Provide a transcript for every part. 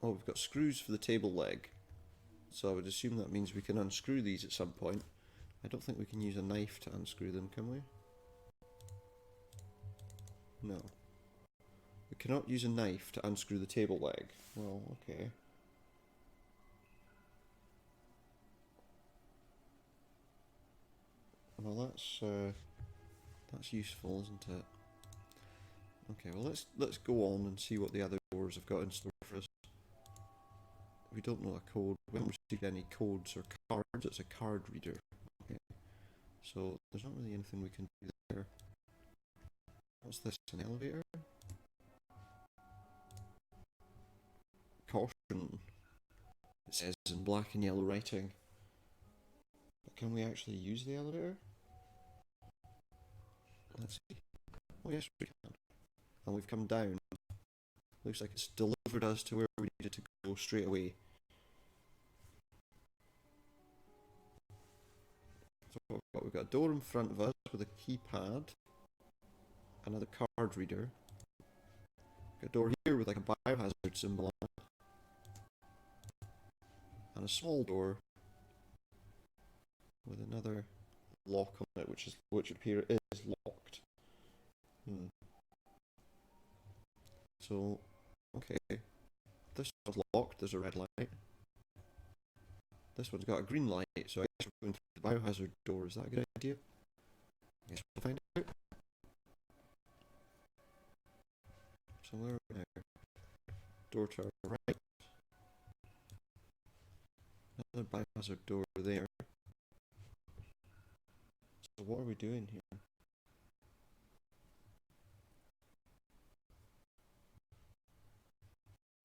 Oh, we've got screws for the table leg. So I would assume that means we can unscrew these at some point. I don't think we can use a knife to unscrew them, can we? No. We cannot use a knife to unscrew the table leg. Well, okay. Well, that's useful, isn't it? Okay, well let's go on and see what the other doors have got in store for us. We don't know a code. We haven't received any codes or cards. It's a card reader. Okay. So there's not really anything we can do there. What's this? An elevator? Caution. It says in black and yellow writing. But can we actually use the elevator? Let's see. Oh yes, we can. And we've come down. Looks like it's delivered us to where we needed to go straight away. So we've got a door in front of us with a keypad, another card reader, a door here with like a biohazard symbol on it, and a small door with another lock on it, which appears is locked. So, okay, this one's locked. There's a red light. This one's got a green light, so I guess we're going through the biohazard door. Is that a good idea? I guess we'll find out. So where are we now? Door to our right. Another biohazard door there. So what are we doing here?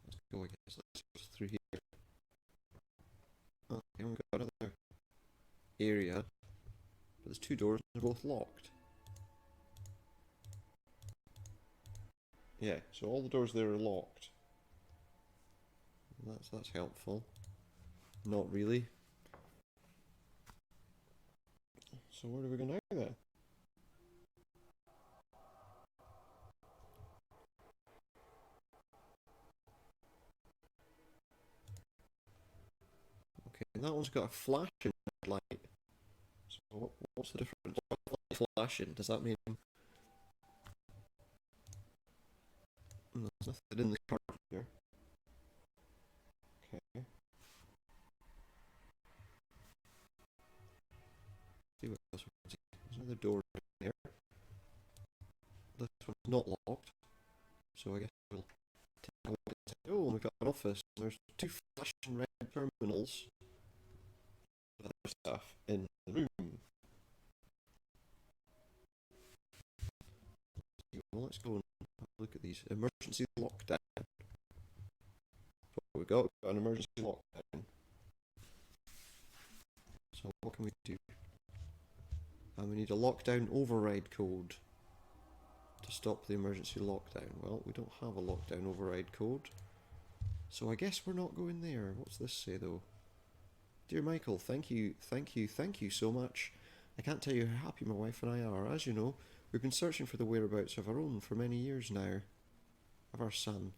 Let's go, I guess. Let's go through here. Okay, we've got another area. But there's two doors and they're both locked. Yeah, so all the doors there are locked. That's helpful. Not really. So where do we go now then? Okay, and that one's got a flashing light. So what's the difference? Flashing? Does that mean there's nothing in the card here? Okay. See what else we can see. There's another door there. This one's not locked, so I guess we'll take a look at it. Oh, and we've got an office. There's two flashing red terminals with other stuff in the room. Well, let's go and have a look at these. Emergency lockdown. What we've got an emergency lockdown. So what can we do? And we need a lockdown override code to stop the emergency lockdown. Well, we don't have a lockdown override code. So I guess we're not going there. What's this say though? Dear Michael, thank you so much. I can't tell you how happy my wife and I are. As you know, we've been searching for the whereabouts of our own for many years now. Of our son.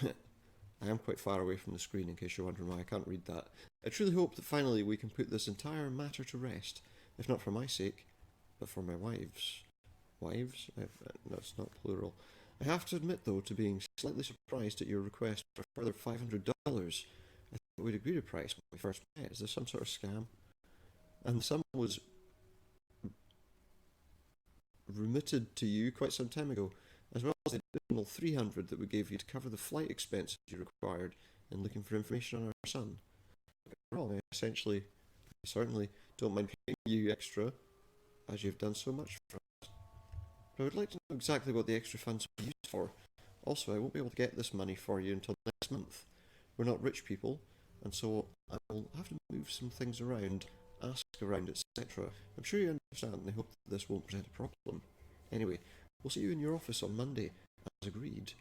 I am quite far away from the screen in case you're wondering why I can't read that. I truly hope that finally we can put this entire matter to rest, if not for my sake, but for my wife's. Wives? That's not plural. I have to admit, though, to being slightly surprised at your request for a further $500. I thought we'd agreed a price when we first met. Is this some sort of scam? And the sum was remitted to you quite some time ago, as well as the additional 300 that we gave you to cover the flight expenses you required in looking for information on our son. Wrong, I certainly don't mind paying you extra, as you've done so much for us. But I would like to know exactly what the extra funds will be used for. Also, I won't be able to get this money for you until next month. We're not rich people, and so I will have to move some things around, ask around, etc. I'm sure you understand, and I hope that this won't present a problem. Anyway, we'll see you in your office on Monday, as agreed.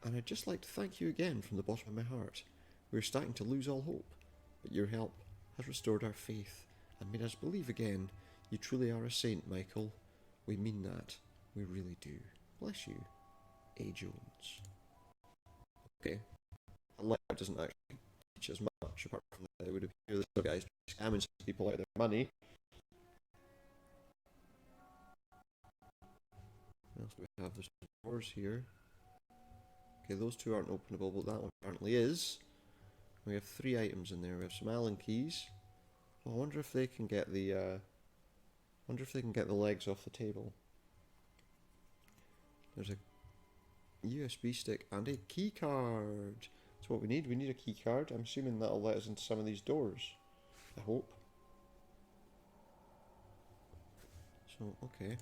And I'd just like to thank you again from the bottom of my heart. We're starting to lose all hope, but your help has restored our faith and made us believe again. You truly are a saint, Michael. We mean that. We really do. Bless you, A. Jones. Okay, a lab doesn't actually teach us much, apart from that it would appear that some guys scamming people out of their money. What else do we have? There's doors here. Okay, those two aren't openable, but that one apparently is. We have 3 items in there. We have some Allen keys. Well, I wonder if they can get the legs off the table. There's a USB stick and a key card. That's what we need. We need a key card. I'm assuming that'll let us into some of these doors. I hope. So, okay.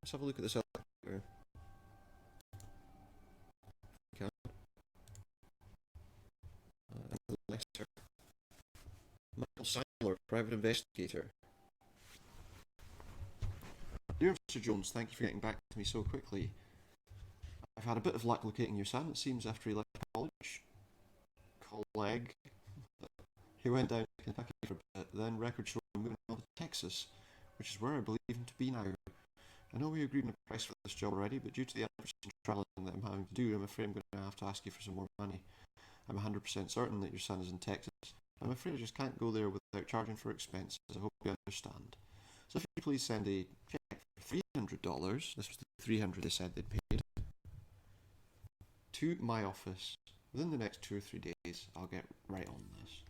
Let's have a look at this elevator. Okay. Another letter. Michael Seiler, private investigator. Dear Mr. Jones, thank you for getting back to me so quickly. I've had a bit of luck locating your son, it seems, after he left college. Colleague. He went down to Kentucky for a bit, then record show him moving on to Texas, which is where I believe him to be now. I know we agreed on a price for this job already, but due to the unforeseen travelling that I'm having to do, I'm afraid I'm going to have to ask you for some more money. I'm 100% certain that your son is in Texas. I'm afraid I just can't go there without charging for expenses. I hope you understand. So if you please send a check for $300, this was the $300 they said they'd paid, to my office. Within the next 2 or 3 days, I'll get right on this.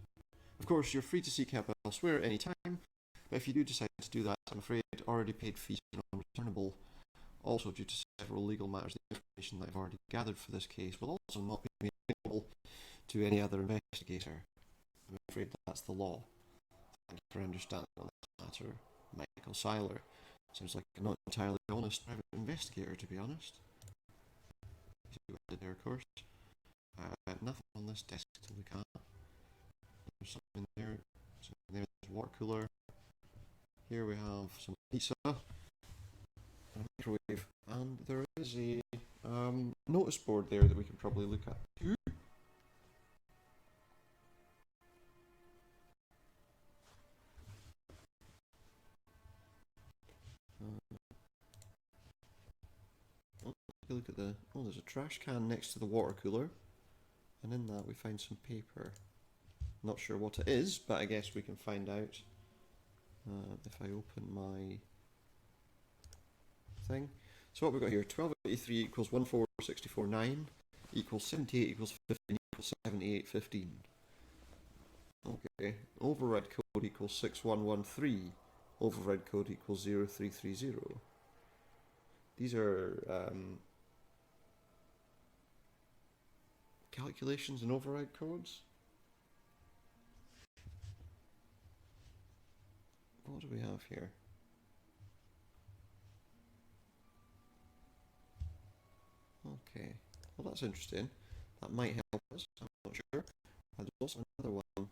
Of course, you're free to seek help elsewhere at any time, but if you do decide to do that, I'm afraid already paid fees are non-returnable. Also, due to several legal matters, the information that I've already gathered for this case will also not be made available to any other investigator. I'm afraid that's the law. Thank you for understanding on this matter, Michael Seiler. Sounds like a not entirely honest private investigator, to be honest. There, of course. Nothing on this desk to look at. There's something there. There's a water cooler. Here we have some pizza, a microwave, and there is a notice board there that we can probably look at too. Look at there's a trash can next to the water cooler, and in that we find some paper. Not sure what it is, but I guess we can find out if I open my thing. So what we've got here, 1283 equals 14649 equals 78 equals 15 equals 7815. Okay, override code equals 6113. Override code equals 0330. These are calculations and override codes. What do we have here? Okay, well that's interesting. That might help us, I'm not sure. There's also another one.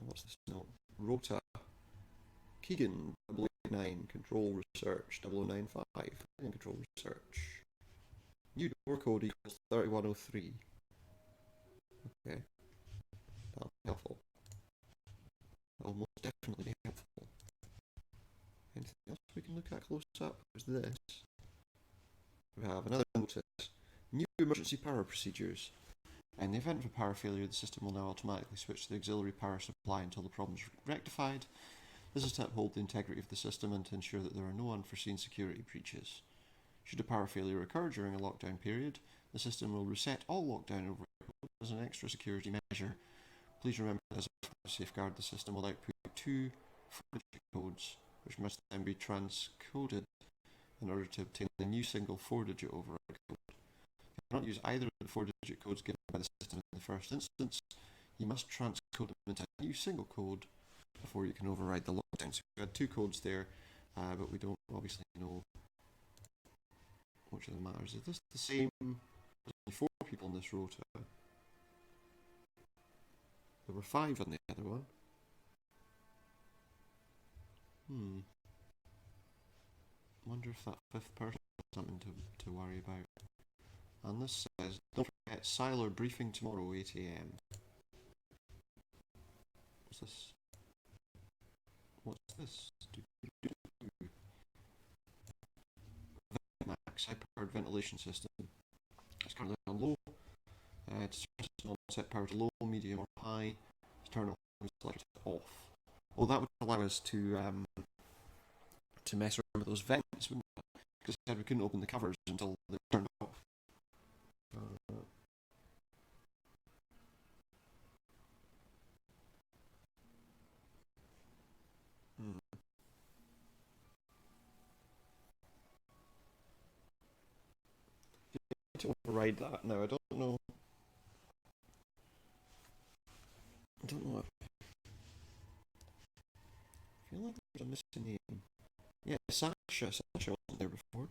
What's this note? Rota. Keegan, 089, Control Research, 0095, and Control Research. New door code equals 3103. Okay, that'll be helpful. That'll most definitely be helpful. Anything else we can look at close up? There's this. We have another notice. New emergency power procedures. In the event of a power failure, the system will now automatically switch to the auxiliary power supply until the problem is rectified. This is to uphold the integrity of the system and to ensure that there are no unforeseen security breaches. Should a power failure occur during a lockdown period, the system will reset all lockdown override as an extra security measure. Please remember that as a to safeguard the system will output 2 4-digit codes, which must then be transcoded in order to obtain a new single 4-digit override code. You cannot use either of the 4-digit codes given by the system in the first instance. You must transcode them into a new single code before you can override the lockdown. So we had 2 codes there, but we don't obviously know which of them matters. Is this the same? There's only 4 people in this rota. There were 5 on the other one. Wonder if that 5th person has something to worry about. And this says, don't forget, Seiler briefing tomorrow, 8 AM. What's this? What's this? Max high-powered ventilation system. It's currently on low. To turn system on, set power to low, medium, or high. To turn off, select it off. Well, that would allow us to mess around with those vents, wouldn't it? Because I said we couldn't open the covers until they were turned off. Hmm. To override that now, I don't know. I don't know. I feel like there's a missing name. Yeah, Sasha. Sasha wasn't there before.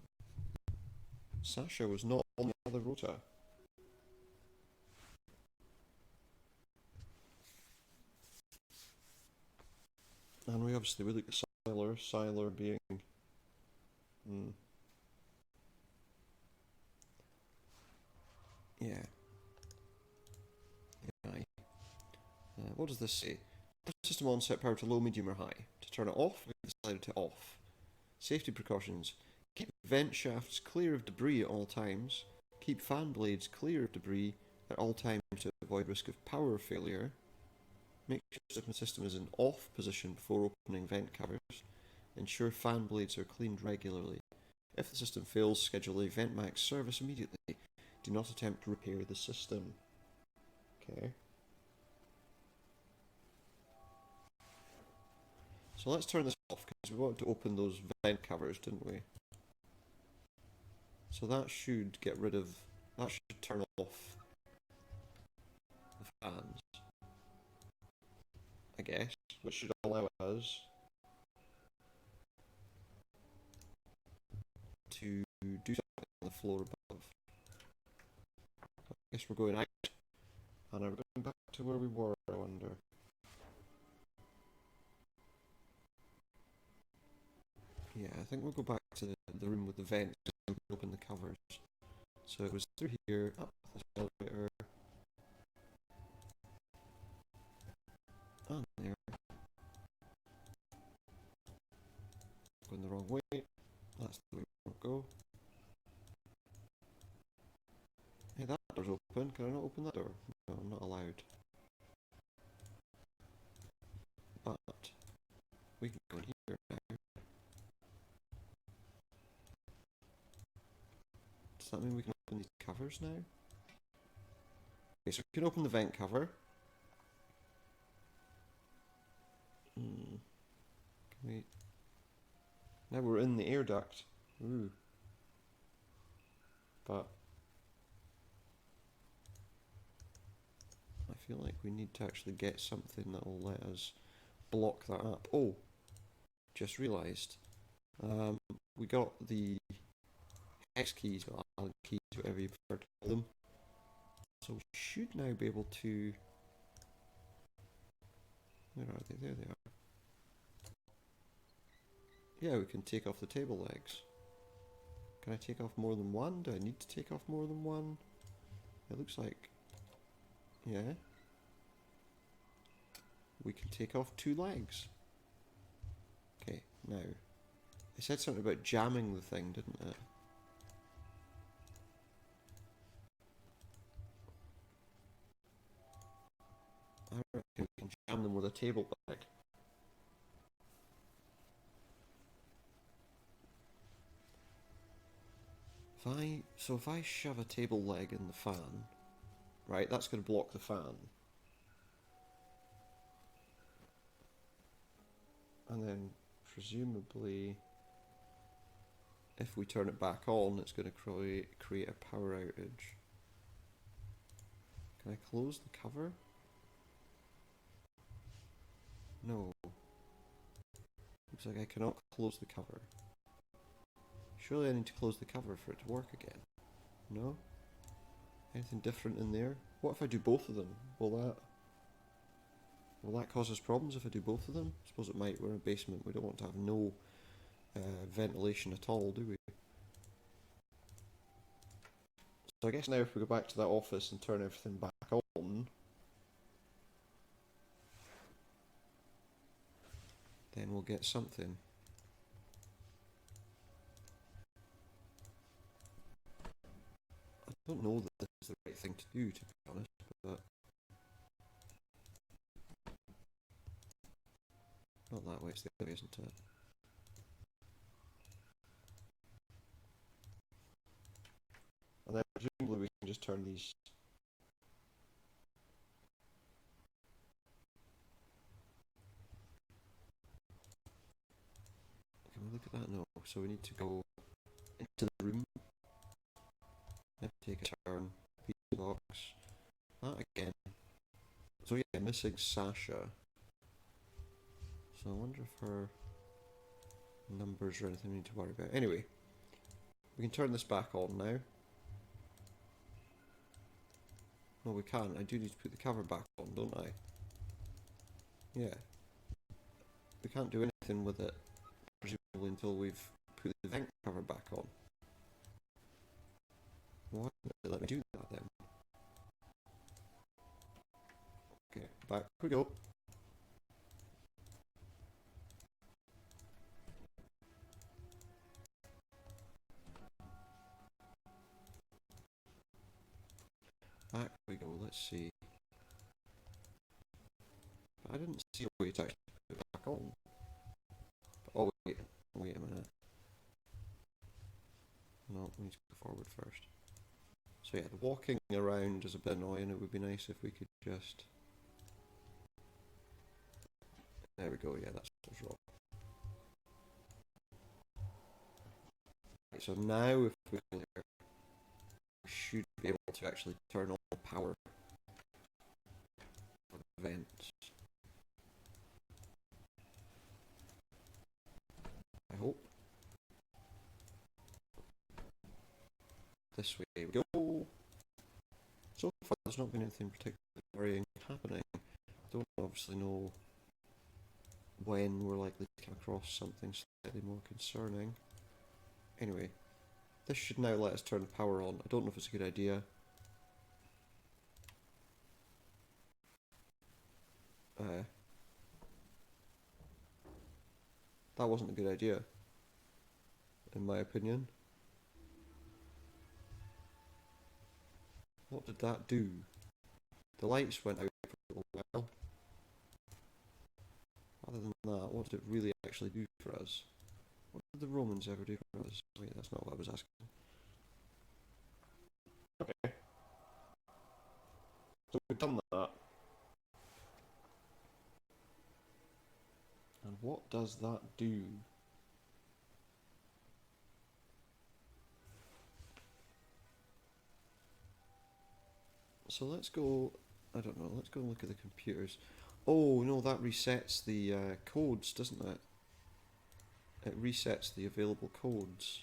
Sasha was not on the other rota. And we look at Siler being. Hmm. Yeah. Aye. What does this say? System on, set power to low, medium, or high. To turn it off, we decided to off. Safety precautions. Keep vent shafts clear of debris at all times. Keep fan blades clear of debris at all times to avoid risk of power failure. Make sure the system is in off position before opening vent covers. Ensure fan blades are cleaned regularly. If the system fails, schedule a VentMax service immediately. Do not attempt to repair the system. Okay. So let's turn this off because we wanted to open those vent covers, didn't we? So that should get rid of, that should turn off the fans, I guess, which should allow us to do something on the floor above. I guess we're going out, and we're going back to where we were, I wonder. Yeah, I think we'll go back to the room with the vents and open the covers. So it was through here, up this elevator, and there. Going the wrong way. That's the way we want to go. Hey, that door's open. Can I not open that door? No, I'm not allowed. But we can go in here now. Does that mean we can open these covers now? Okay, so we can open the vent cover. Can we... Now we're in the air duct. Ooh. But I feel like we need to actually get something that will let us block that up. Oh, just realised. We got the hex keys, or Allen keys, whatever you prefer to call them. So we should now be able to... Where are they? There they are. Yeah, we can take off the table legs. Can I take off more than one? Do I need to take off more than one? It looks like... Yeah. We can take off 2 legs. Okay, now. It said something about jamming the thing, didn't it? I reckon we can jam them with a table leg. If I shove a table leg in the fan, right, that's going to block the fan. And then, presumably, if we turn it back on, it's going to create a power outage. Can I close the cover? No. Looks like I cannot close the cover. Surely I need to close the cover for it to work again. No? Anything different in there? What if I do both of them? Will that cause us problems if I do both of them? I suppose it might. We're in a basement. We don't want to have no ventilation at all, do we? So I guess now if we go back to that office and turn everything back on, then we'll get something. I don't know that this is the right thing to do, to be honest, but not that way, it's the other way, isn't it? And then presumably we can just turn these. Can we look at that? No. So we need to go into the room. Take a turn. Pizza box. That again. So yeah, missing Sasha. So I wonder if her numbers or anything we need to worry about. Anyway, we can turn this back on now. No, we can't. I do need to put the cover back on, don't I? Yeah. We can't do anything with it, presumably, until we've put the vent cover back on. Why did they let me do that then? Okay, back we go. Back we go, let's see. But I didn't see a way to actually put it back on. Oh wait a minute. No, we need to go forward first. So yeah, the walking around is a bit annoying. It would be nice if we could just... There we go, yeah, that's what's wrong. Right, so now if we go there, we should be able to actually turn on the power for the vents. I hope. This way we go. So far there's not been anything particularly worrying happening. I don't obviously know when we're likely to come across something slightly more concerning. Anyway, this should now let us turn the power on. I don't know if it's a good idea. That wasn't a good idea, in my opinion. What did that do? The lights went out for a little while. Other than that, what did it really actually do for us? What did the Romans ever do for us? Wait, that's not what I was asking. Okay. So we've done that. And what does that do? So let's go, I don't know, let's go and look at the computers. Oh no, that resets the codes, doesn't it? It resets the available codes.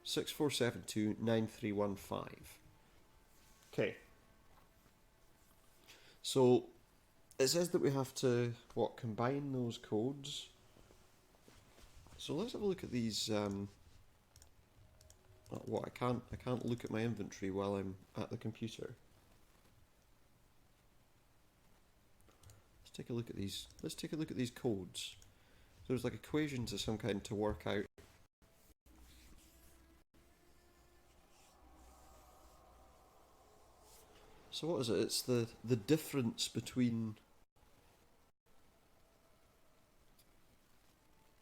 64729315. Okay. So it says that we have to combine those codes. So let's have a look at these. I can't look at my inventory while I'm at the computer. Let's take a look at these. Let's take a look at these codes. So there's like equations of some kind to work out. So what is it? It's the difference between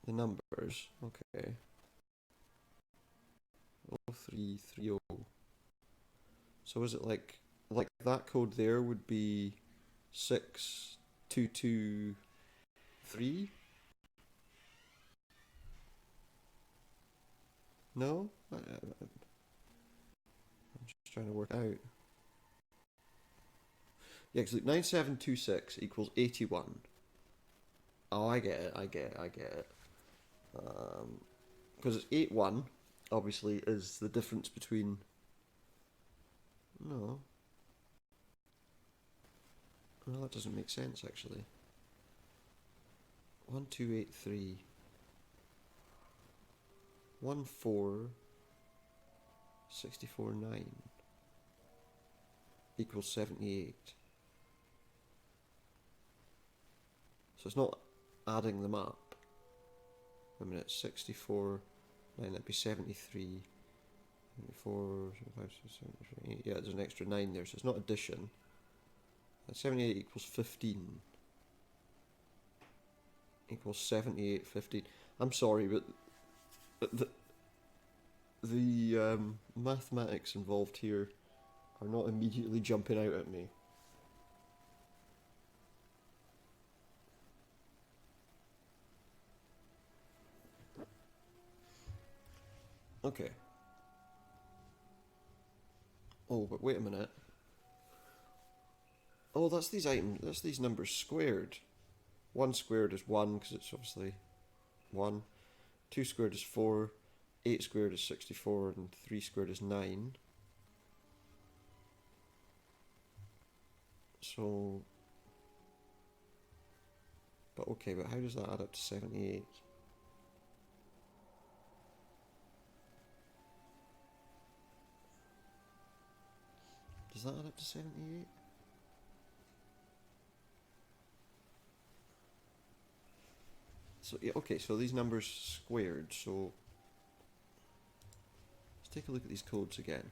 the numbers. Okay. 0330. So is it like that code there would be 6223? No? I'm just trying to work out. Yeah, because 9726 equals 81. Oh, I get it. Because it's 81, obviously, is the difference between... No. Well, that doesn't make sense, actually. 1283. 14. 64.9 equals 78. So it's not adding them up. I mean, it's 64, 9, that'd be 73. 74, 75, 78. Yeah, there's an extra 9 there, so it's not addition. 78 equals 15. Equals 78, 15. I'm sorry, but the mathematics involved here are not immediately jumping out at me. Okay. Oh, but wait a minute. Oh, that's these numbers squared. 1 squared is 1, because it's obviously 1. 2 squared is 4. 8 squared is 64, and 3 squared is 9. So... But okay, but how does that add up to 78? Does that add up to 78? So, yeah, okay, so these numbers squared, so... Let's take a look at these codes again.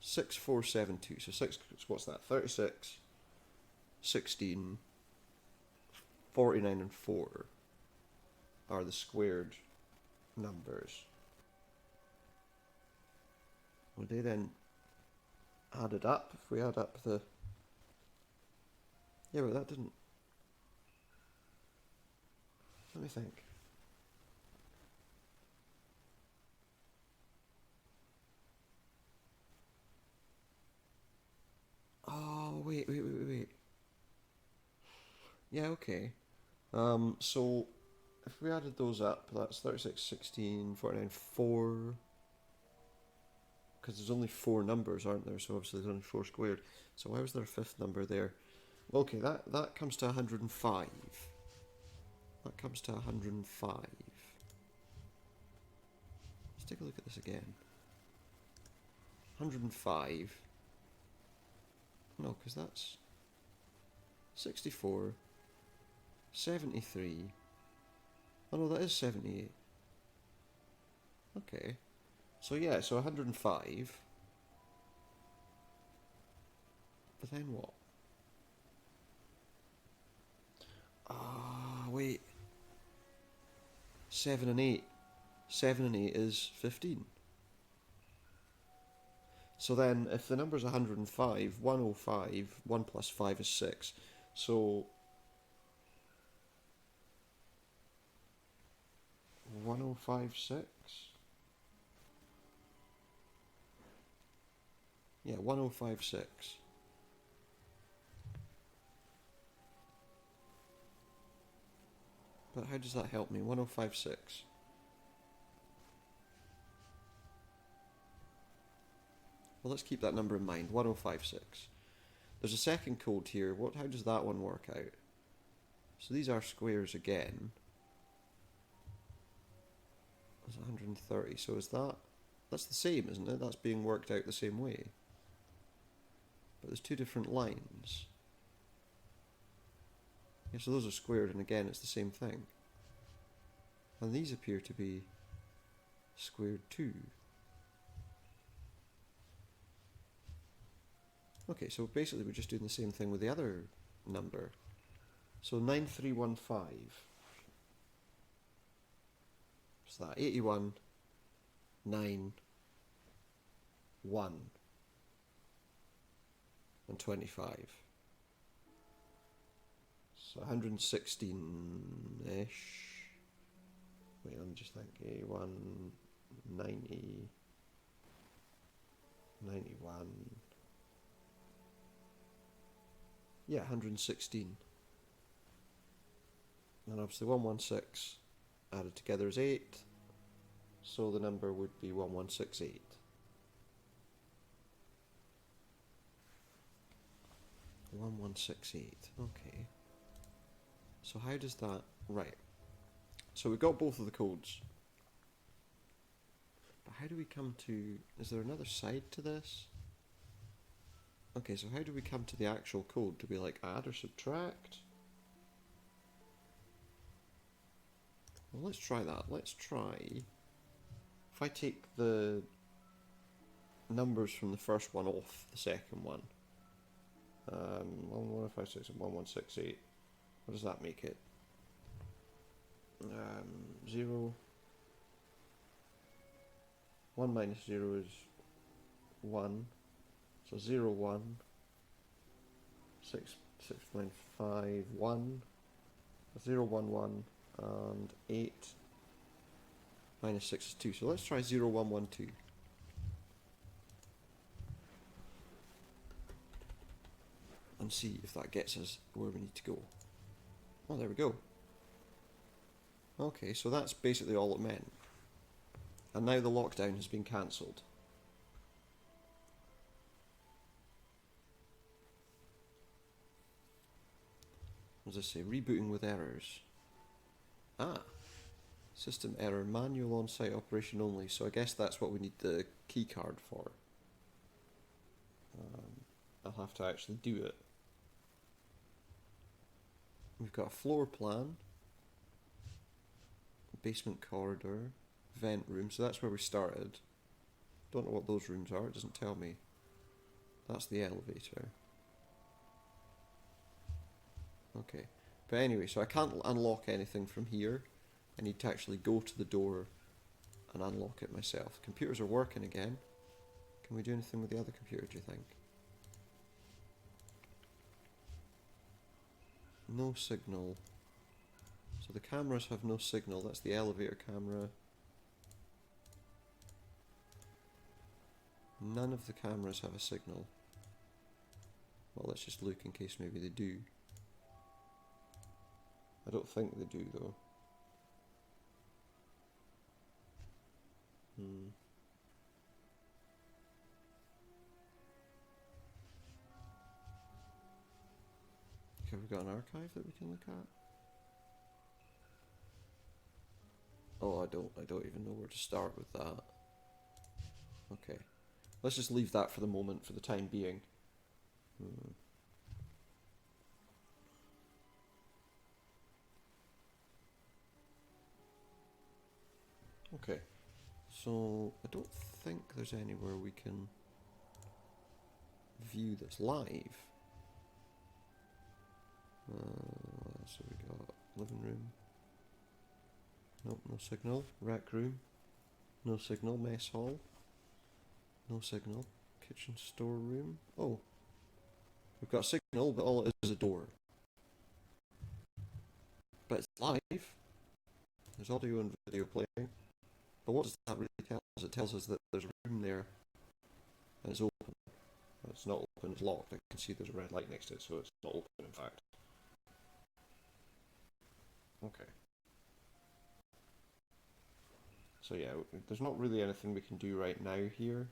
6472, so 6, what's that? 36, 16, 49 and 4 are the squared numbers. Would they then add it up? If we add up the... Yeah, but that didn't... Let me think. Oh, wait. Yeah, okay. So if we added those up, that's 36, 16, 49, 4. Because there's only 4 numbers, aren't there? So obviously there's only 4 squared. So why was there a 5th number there? Okay, that comes to 105. That comes to 105. Let's take a look at this again. 105. No, because that's 64, 73. Oh no, that is 78. Okay. So yeah, so 105. But then what? Ah, wait. 7 and 8. 7 and 8 is 15. So then, if the number's 105, 105, 1 plus 5 is 6. So 1056? Yeah, 1056. But how does that help me? 1056. Well, let's keep that number in mind. 1056. There's a second code here. How does that one work out? So these are squares again. That's 130. So is that... That's the same, isn't it? That's being worked out the same way. But there's 2 different lines. Yeah, so those are squared, and again, it's the same thing. And these appear to be squared too. Okay, so basically we're just doing the same thing with the other number. So 9315. What's that? 81, 9, 1, and 25. So 116-ish. Wait, let me just think. 81, 90, 91. Yeah, 116. And obviously 116 added together is 8. So the number would be 1168. Okay. So how does that... Right. So we've got both of the codes. But how do we come to... Is there another side to this? Okay, so how do we come to the actual code? Do we like add or subtract? Well, let's try that. Let's try... If I take the numbers from the first one off the second one. 11567 1168. What does that make it? 0. 1 minus 0 is 1. So 0, 1. 6 minus 5, 1. 0, 1, 1. And 8 minus 6 is 2. So let's try 0, 1, 1, 2. And see if that gets us where we need to go. Oh, there we go. Okay, so that's basically all it meant. And now the lockdown has been cancelled. What does this say? Rebooting with errors. Ah. System error, manual on-site operation only. So I guess that's what we need the key card for. I'll have to actually do it. We've got a floor plan, basement corridor, vent room, so that's where we started. Don't know what those rooms are, it doesn't tell me. That's the elevator. Okay, but anyway, so I can't unlock anything from here. I need to actually go to the door and unlock it myself. Computers are working again. Can we do anything with the other computer, do you think? No signal. So the cameras have no signal. That's the elevator camera. None of the cameras have a signal. Well, let's just look in case maybe they do. I don't think they do though. Have we got an archive that we can look at? Oh, I don't even know where to start with that. Okay. Let's just leave that for the moment, for the time being. Okay. So, I don't think there's anywhere we can view that's live. So we got living room. Nope, no signal. Rec room. No signal. Mess hall. No signal. Kitchen storeroom. Oh. We've got a signal, but all it is a door. But it's live. There's audio and video playing. But what does that really tell us? It tells us that there's a room there and it's open. It's not open, it's locked. I can see there's a red light next to it, so it's not open in fact. Okay. So yeah, there's not really anything we can do right now here.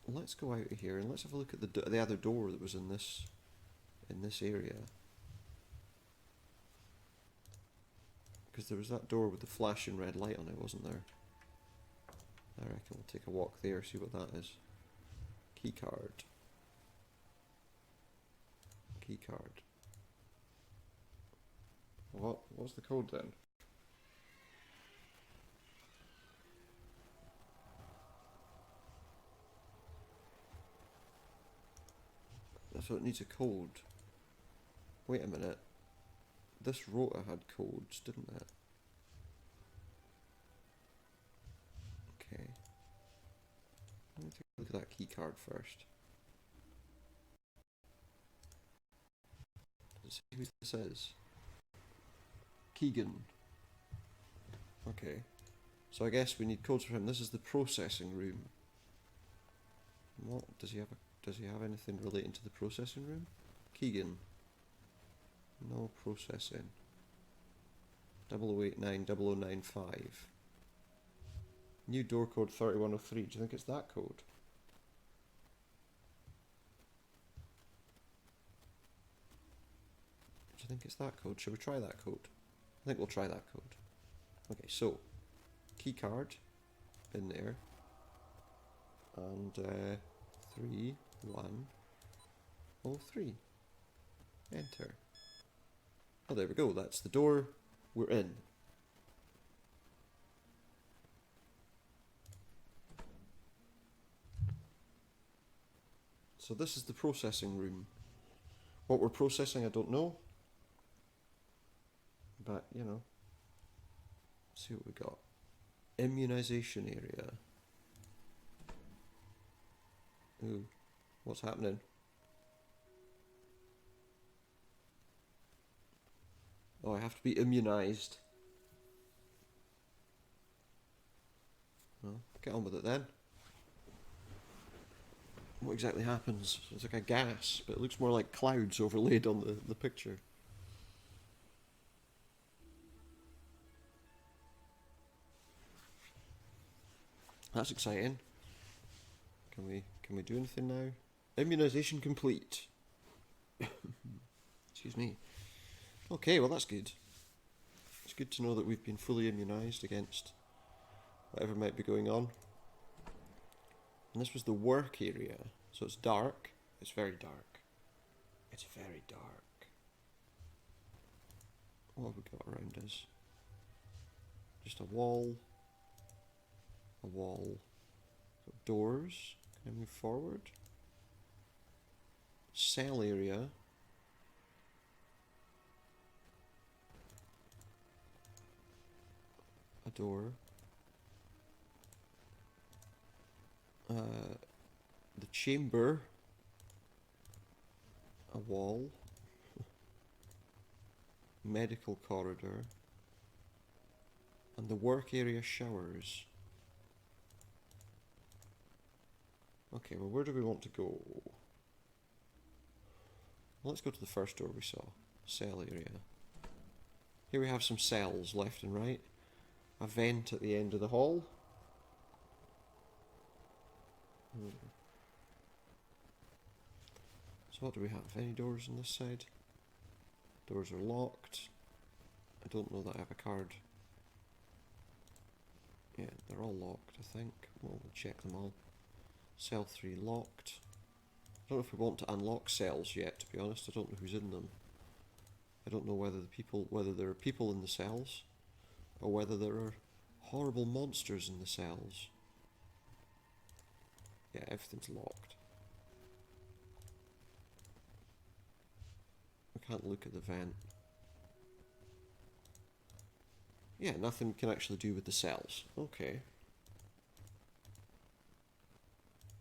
Let's go out of here and let's have a look at the other door that was in this area. Because there was that door with the flashing red light on it, wasn't there? I reckon we'll take a walk there, see what that is. Key card. Key card. What's the code then? So it needs a code. Wait a minute. This rota had codes, didn't it? Okay. Let me take a look at that key card first. Does it say who this is? Keegan. Okay. So I guess we need codes for him. This is the processing room. What does he have anything relating to the processing room? Keegan. No processing. 0089 0095. New door code 3103. Do you think it's that code? Do you think it's that code? Should we try that code? I think we'll try that code. Okay, so key card in there. And 3103. Enter. Oh, there we go. That's the door. We're in. So this is the processing room. What we're processing, I don't know. But, you know, let's see what we got. Immunization area. Ooh, what's happening? Oh, I have to be immunized. Well, get on with it then. What exactly happens? It's like a gas, but it looks more like clouds overlaid on the picture. That's exciting. Can we do anything now? Immunization complete. Excuse me. Okay, well that's good. It's good to know that we've been fully immunized against whatever might be going on. And this was the work area. So it's dark. It's very dark. It's very dark. What have we got around us? Just a wall. A wall. Doors. Can I move forward? Cell area. A door. The chamber. A wall. Medical corridor. And the work area showers. Okay, well, where do we want to go? Well, let's go to the first door we saw. Cell area. Here we have some cells left and right. A vent at the end of the hall. So what do we have? Any doors on this side? Doors are locked. I don't know that I have a card. Yeah, they're all locked, I think. Well, we'll check them all. Cell 3 locked. I don't know if we want to unlock cells yet, to be honest. I don't know who's in them. I don't know whether there are people in the cells, or whether there are horrible monsters in the cells. Yeah, everything's locked. I can't look at the vent. Yeah, nothing can actually do with the cells. Okay.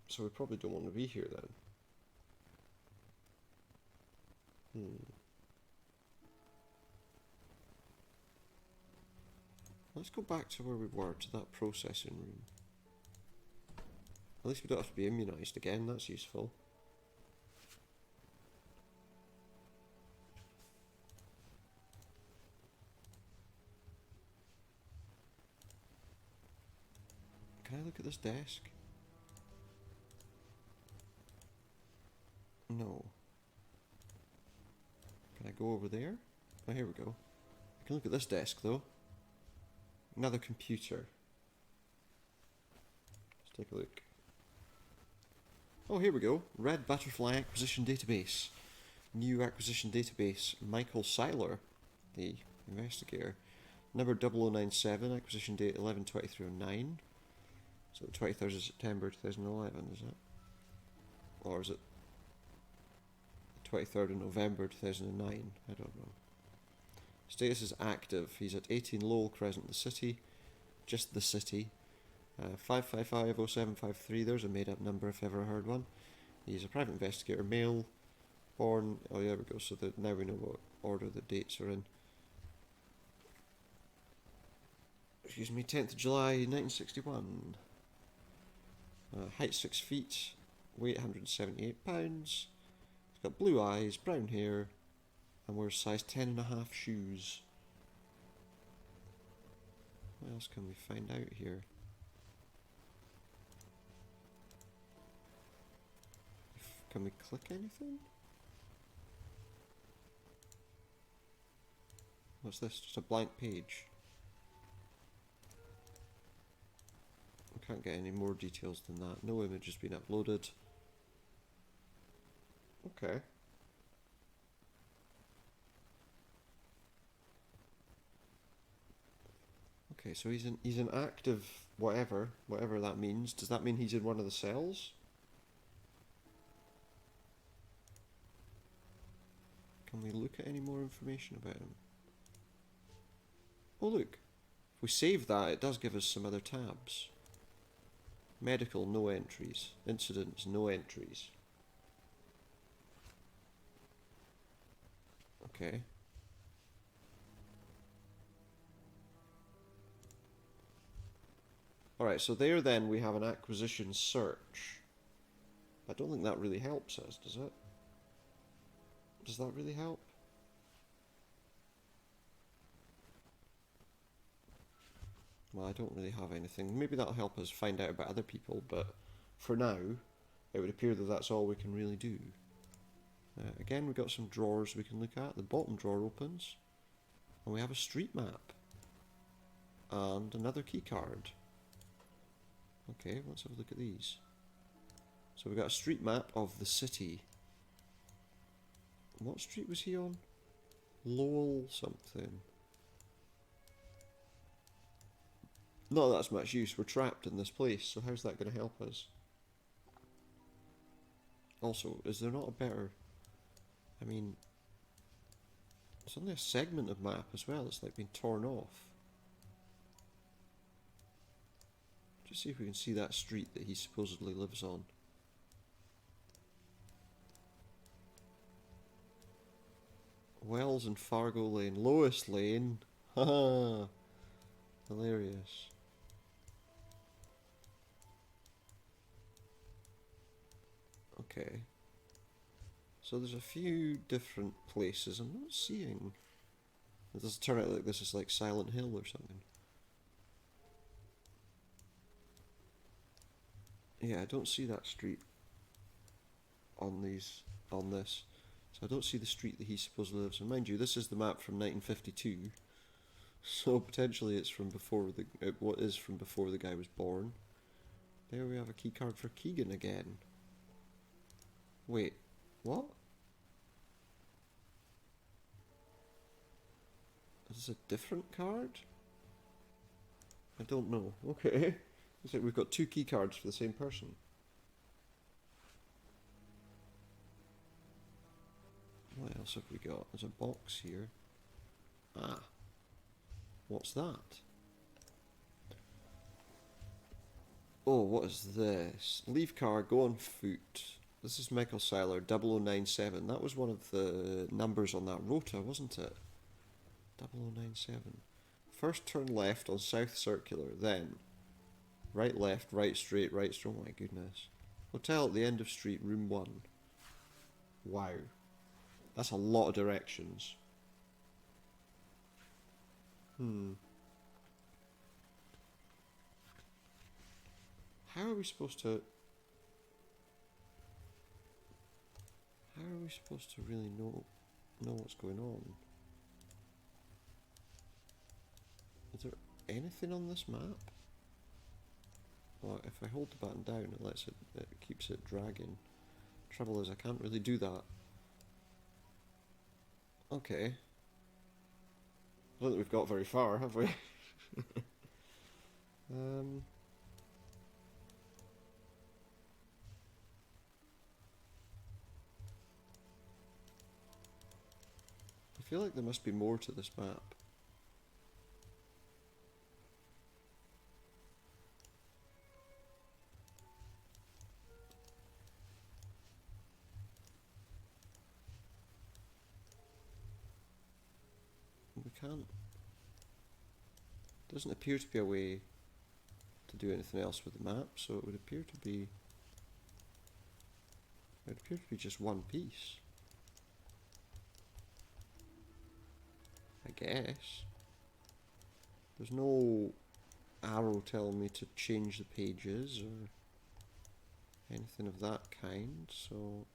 So we probably don't want to be here then. Let's go back to where we were, to that processing room. At least we don't have to be immunised again, that's useful. Can I look at this desk? No. Can I go over there? Oh, here we go. I can look at this desk though. Another computer. Let's take a look. Oh, here we go. Red Butterfly Acquisition Database. New acquisition database. Michael Seiler, the investigator. Number 0097, acquisition date 11/23/09. So the 23rd of September 2011, is it? Or is it the 23rd of November 2009? I don't know. Status is active. He's at 18 Lowell Crescent, the city. Just the city. 5550753. There's a made-up number if ever I heard one. He's a private investigator, male, born. Oh, there we go. So now we know what order the dates are in. Excuse me, 10th of July 1961. Height 6 feet, weight 178 pounds. He's got blue eyes, brown hair, and wears size 10.5 shoes. What else can we find out here? Can we click anything? What's this? Just a blank page. I can't get any more details than that. No image has been uploaded. Okay. Okay, so he's an active whatever that means. Does that mean he's in one of the cells? Can we look at any more information about him? Oh look, if we save that, it does give us some other tabs. Medical, no entries. Incidents, no entries. Okay. Alright, so there then we have an acquisition search. I don't think that really helps us, does it? Does that really help? Well, I don't really have anything. Maybe that'll help us find out about other people, but for now, it would appear that that's all we can really do. Again, we've got some drawers we can look at. The bottom drawer opens, and we have a street map. And another key card. Okay, let's have a look at these. So we've got a street map of the city. What street was he on? Lowell something. Not that that's much use, we're trapped in this place, so how's that going to help us? Also, is there not a better... I mean... It's only a segment of map as well, it's like been torn off. Just see if we can see that street that he supposedly lives on. Wells and Fargo Lane. Lois Lane. Haha. Hilarious. Okay. So there's a few different places I'm not seeing. It does turn out like this is like Silent Hill or something. Yeah, I don't see that street on this. So I don't see the street that he supposedly lives in. Mind you, this is the map from 1952. So potentially it's from before the what is from before the guy was born. There we have a key card for Keegan again. Wait, what? Is this a different card? I don't know. Okay. Looks like we've got two key cards for the same person. What else have we got? There's a box here. Ah. What's that? Oh, what is this? Leave car, go on foot. This is Michael Seiler, 0097. That was one of the numbers on that rota, wasn't it? 0097. First turn left on South Circular, then right left, right straight, oh my goodness. Hotel at the end of street, room 1. Wow. That's a lot of directions. How are we supposed to... How are we supposed to really know what's going on? Is there anything on this map? Well, if I hold the button down, it keeps it dragging. Trouble is, I can't really do that. Okay. I don't think we've got very far, have we? I feel like there must be more to this map. We can't... Doesn't appear to be a way to do anything else with the map, so it would appear to be... It would appear to be just one piece. I guess. There's no arrow telling me to change the pages or anything of that kind, so...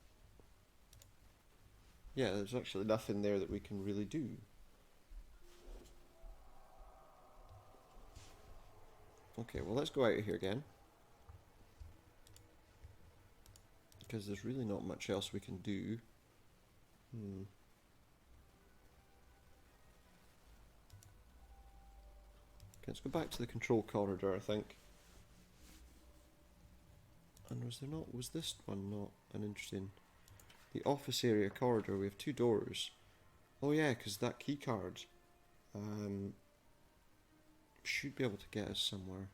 Yeah, there's actually nothing there that we can really do. Okay, well let's go out of here again. Because there's really not much else we can do. Okay, let's go back to the control corridor, I think. And was this one not an interesting... The office area corridor, we have two doors. Oh yeah, because that key card should be able to get us somewhere.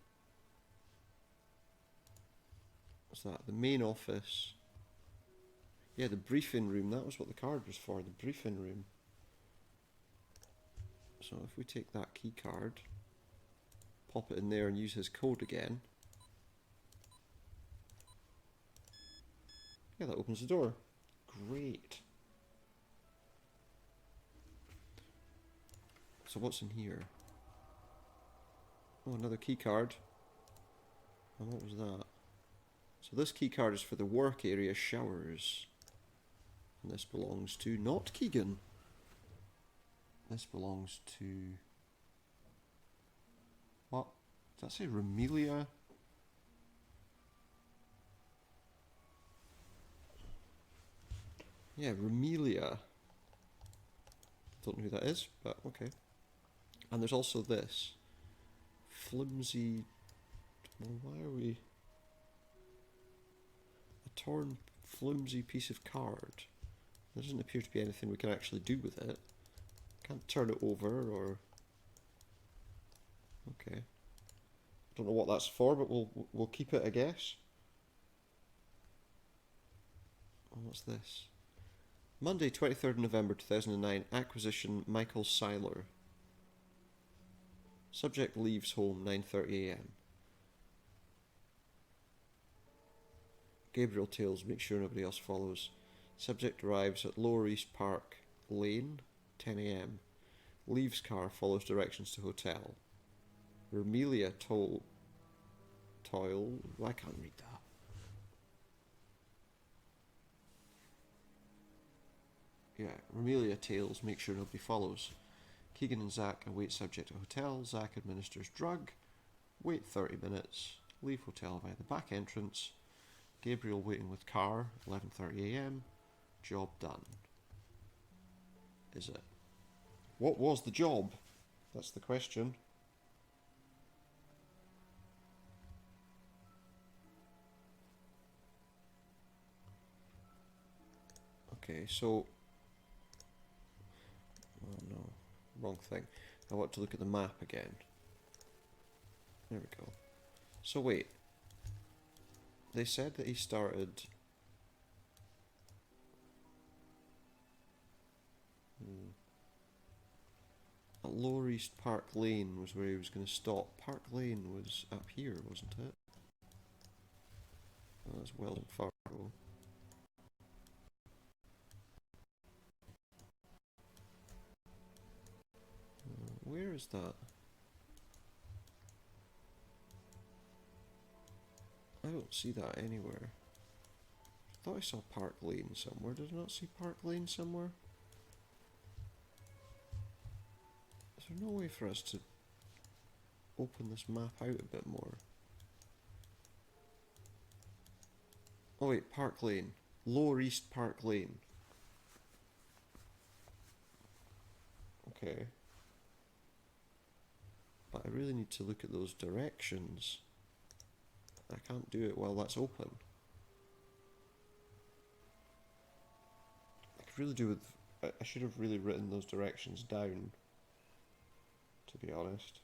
What's that? The main office. Yeah, the briefing room. That was what the card was for, the briefing room. So if we take that key card, pop it in there and use his code again. Yeah, that opens the door. Great. So what's in here? Oh, another key card. And what was that? So this key card is for the work area showers. And this belongs to not Keegan. This belongs to... What? Does that say Romelia? Yeah, Romelia. Don't know who that is, but okay. And there's also this. Flimsy... Well, why are we... A torn, flimsy piece of card. There doesn't appear to be anything we can actually do with it. Can't turn it over or... Okay. Don't know what that's for, but we'll keep it, I guess. Oh, what's this? Monday, 23rd November 2009. Acquisition Michael Seiler. Subject leaves home 9:30 a.m. Gabriel tails, make sure nobody else follows. Subject arrives at Lower East Park Lane, 10 a.m. Leaves car, follows directions to hotel. Romelia toil. I can't read that. Yeah, Romelia tails, make sure nobody follows. Keegan and Zach await subject at hotel. Zach administers drug. Wait 30 minutes. Leave hotel via the back entrance. Gabriel waiting with car. 11:30 a.m. Job done. Is it? What was the job? That's the question. Okay, so... Oh no, wrong thing. I want to look at the map again. There we go. So wait. They said that he started... At Lower East Park Lane was where he was going to stop. Park Lane was up here, wasn't it? Oh, that's Welland Fargo. Where is that? I don't see that anywhere. I thought I saw Park Lane somewhere. Did I not see Park Lane somewhere? Is there no way for us to open this map out a bit more? Oh wait, Park Lane. Lower East Park Lane. Okay. But I really need to look at those directions. I can't do it while that's open. I could really do with... I should have really written those directions down, to be honest.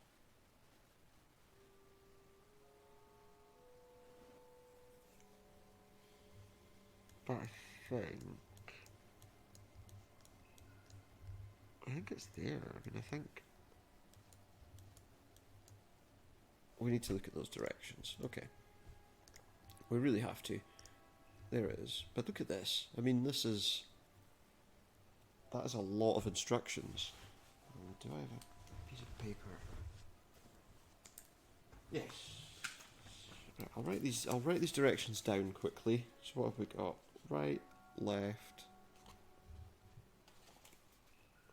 But I think it's there. I mean, I think we need to look at those directions. Okay. We really have to. There it is. But look at this. I mean, this is... That is a lot of instructions. Do I have a piece of paper? Yes. Right, I'll write these directions down quickly. So what have we got? Right, left.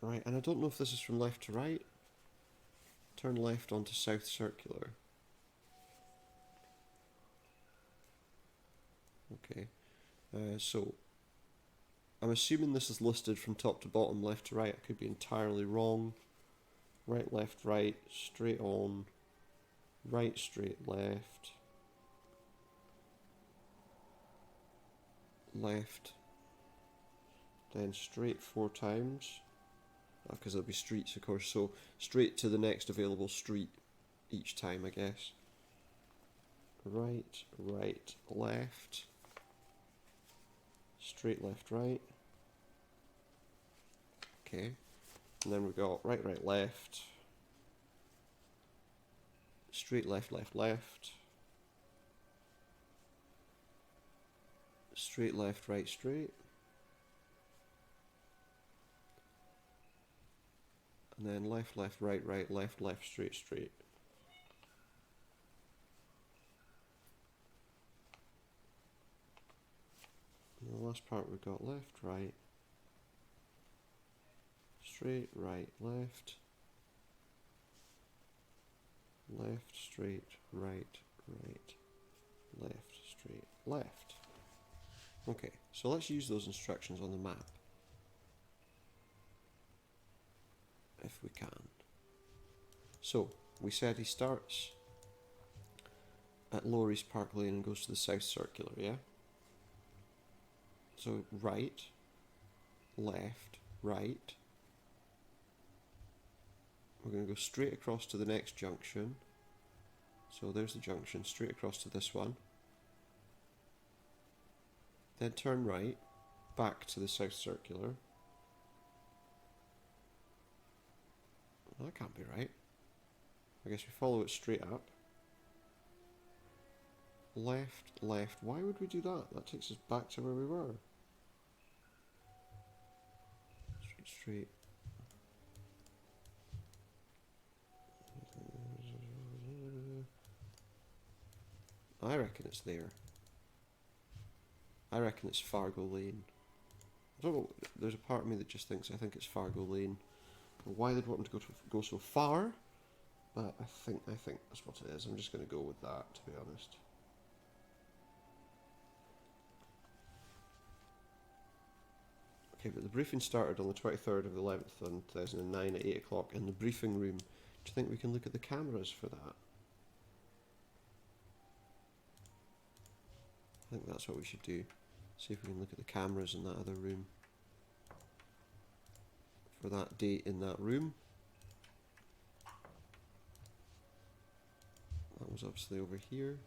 Right, and I don't know if this is from left to right. Turn left onto South Circular. Okay. So I'm assuming this is listed from top to bottom, left to right. I could be entirely wrong. Right, left, right, straight on. Right, straight, left. Left. Then straight 4 times. because there'll be streets, of course. So straight to the next available street each time, I guess. Right, right, left. Straight, left, right. Okay. And then we've got right, right, left. Straight, left, left, left. Straight, left, right, straight. And then left, left, right, right, left, left, straight, straight. And the last part we've got left, right, straight, right, left, left, straight, right, right, left, straight, left. Okay, so let's use those instructions on the map. If we can. So, we said he starts at Lower East Park Lane and goes to the South Circular, yeah? So, right, left, right. We're going to go straight across to the next junction. So there's the junction, straight across to this one. Then turn right, back to the South Circular. Well, that can't be right. I guess we follow it straight up. Left, left. Why would we do that? That takes us back to where we were. Straight, straight. I reckon it's there. I reckon it's Fargo Lane. I don't know, there's a part of me that just thinks I think it's Fargo Lane. Why they'd want him to go so far, but I think that's what it is. I'm just going to go with that, to be honest. Okay, but the briefing started on the 23rd of the 11th, 2009 at 8 o'clock in the briefing room. Do you think we can look at the cameras for that? I think that's what we should do. See if we can look at the cameras in that other room. For that date in that room. That was obviously over here.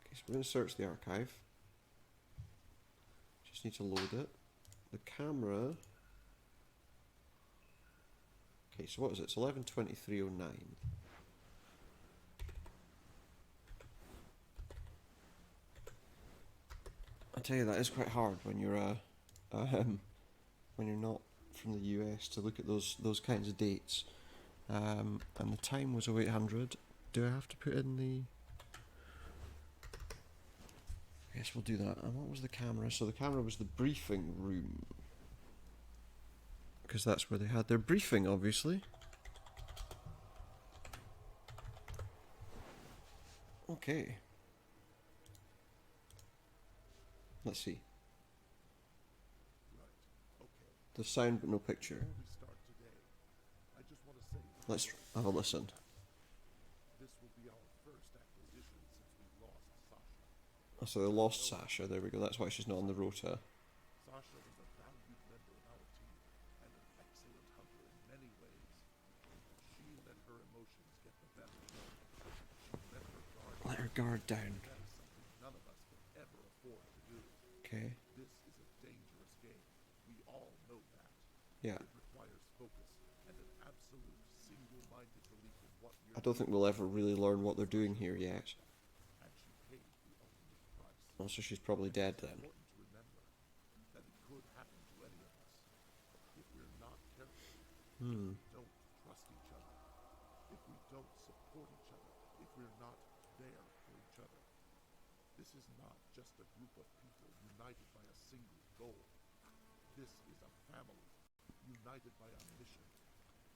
Okay, so we're going to search the archive. Just need to load it. The camera. Okay, so what is it? It's 11:23:09. I tell you, that is quite hard when you're when you're not from the US to look at those kinds of dates. And the time was 0800. Do I have to put in the? I guess we'll do that. And what was the camera? So the camera was the briefing room, because that's where they had their briefing, obviously. Okay. Let's see. The sound but no picture. Let's have a listen. This will be our first acquisition since we lost Sasha. Oh, so they lost Sasha, there we go, that's why she's not on the rota. Sasha was a valued member of our team and an excellent hunter in many ways. She let her emotions get the better. She let her guard Let her guard down. That is something none of us could ever afford to do. Okay. This is a dangerous game. We all know that. Yeah. It requires focus and an absolute single-minded belief in what you're I don't think we'll ever really learn what they're doing here yet. and she paid the ultimate price. Oh, so she's probably dead then. It's important to remember that it could happen to any of us if we're not careful. Hmm. Don't trust each other. If we don't support each other. If we're not there for each other. This is not just a group of people united by a single goal. This is a family united by a mission.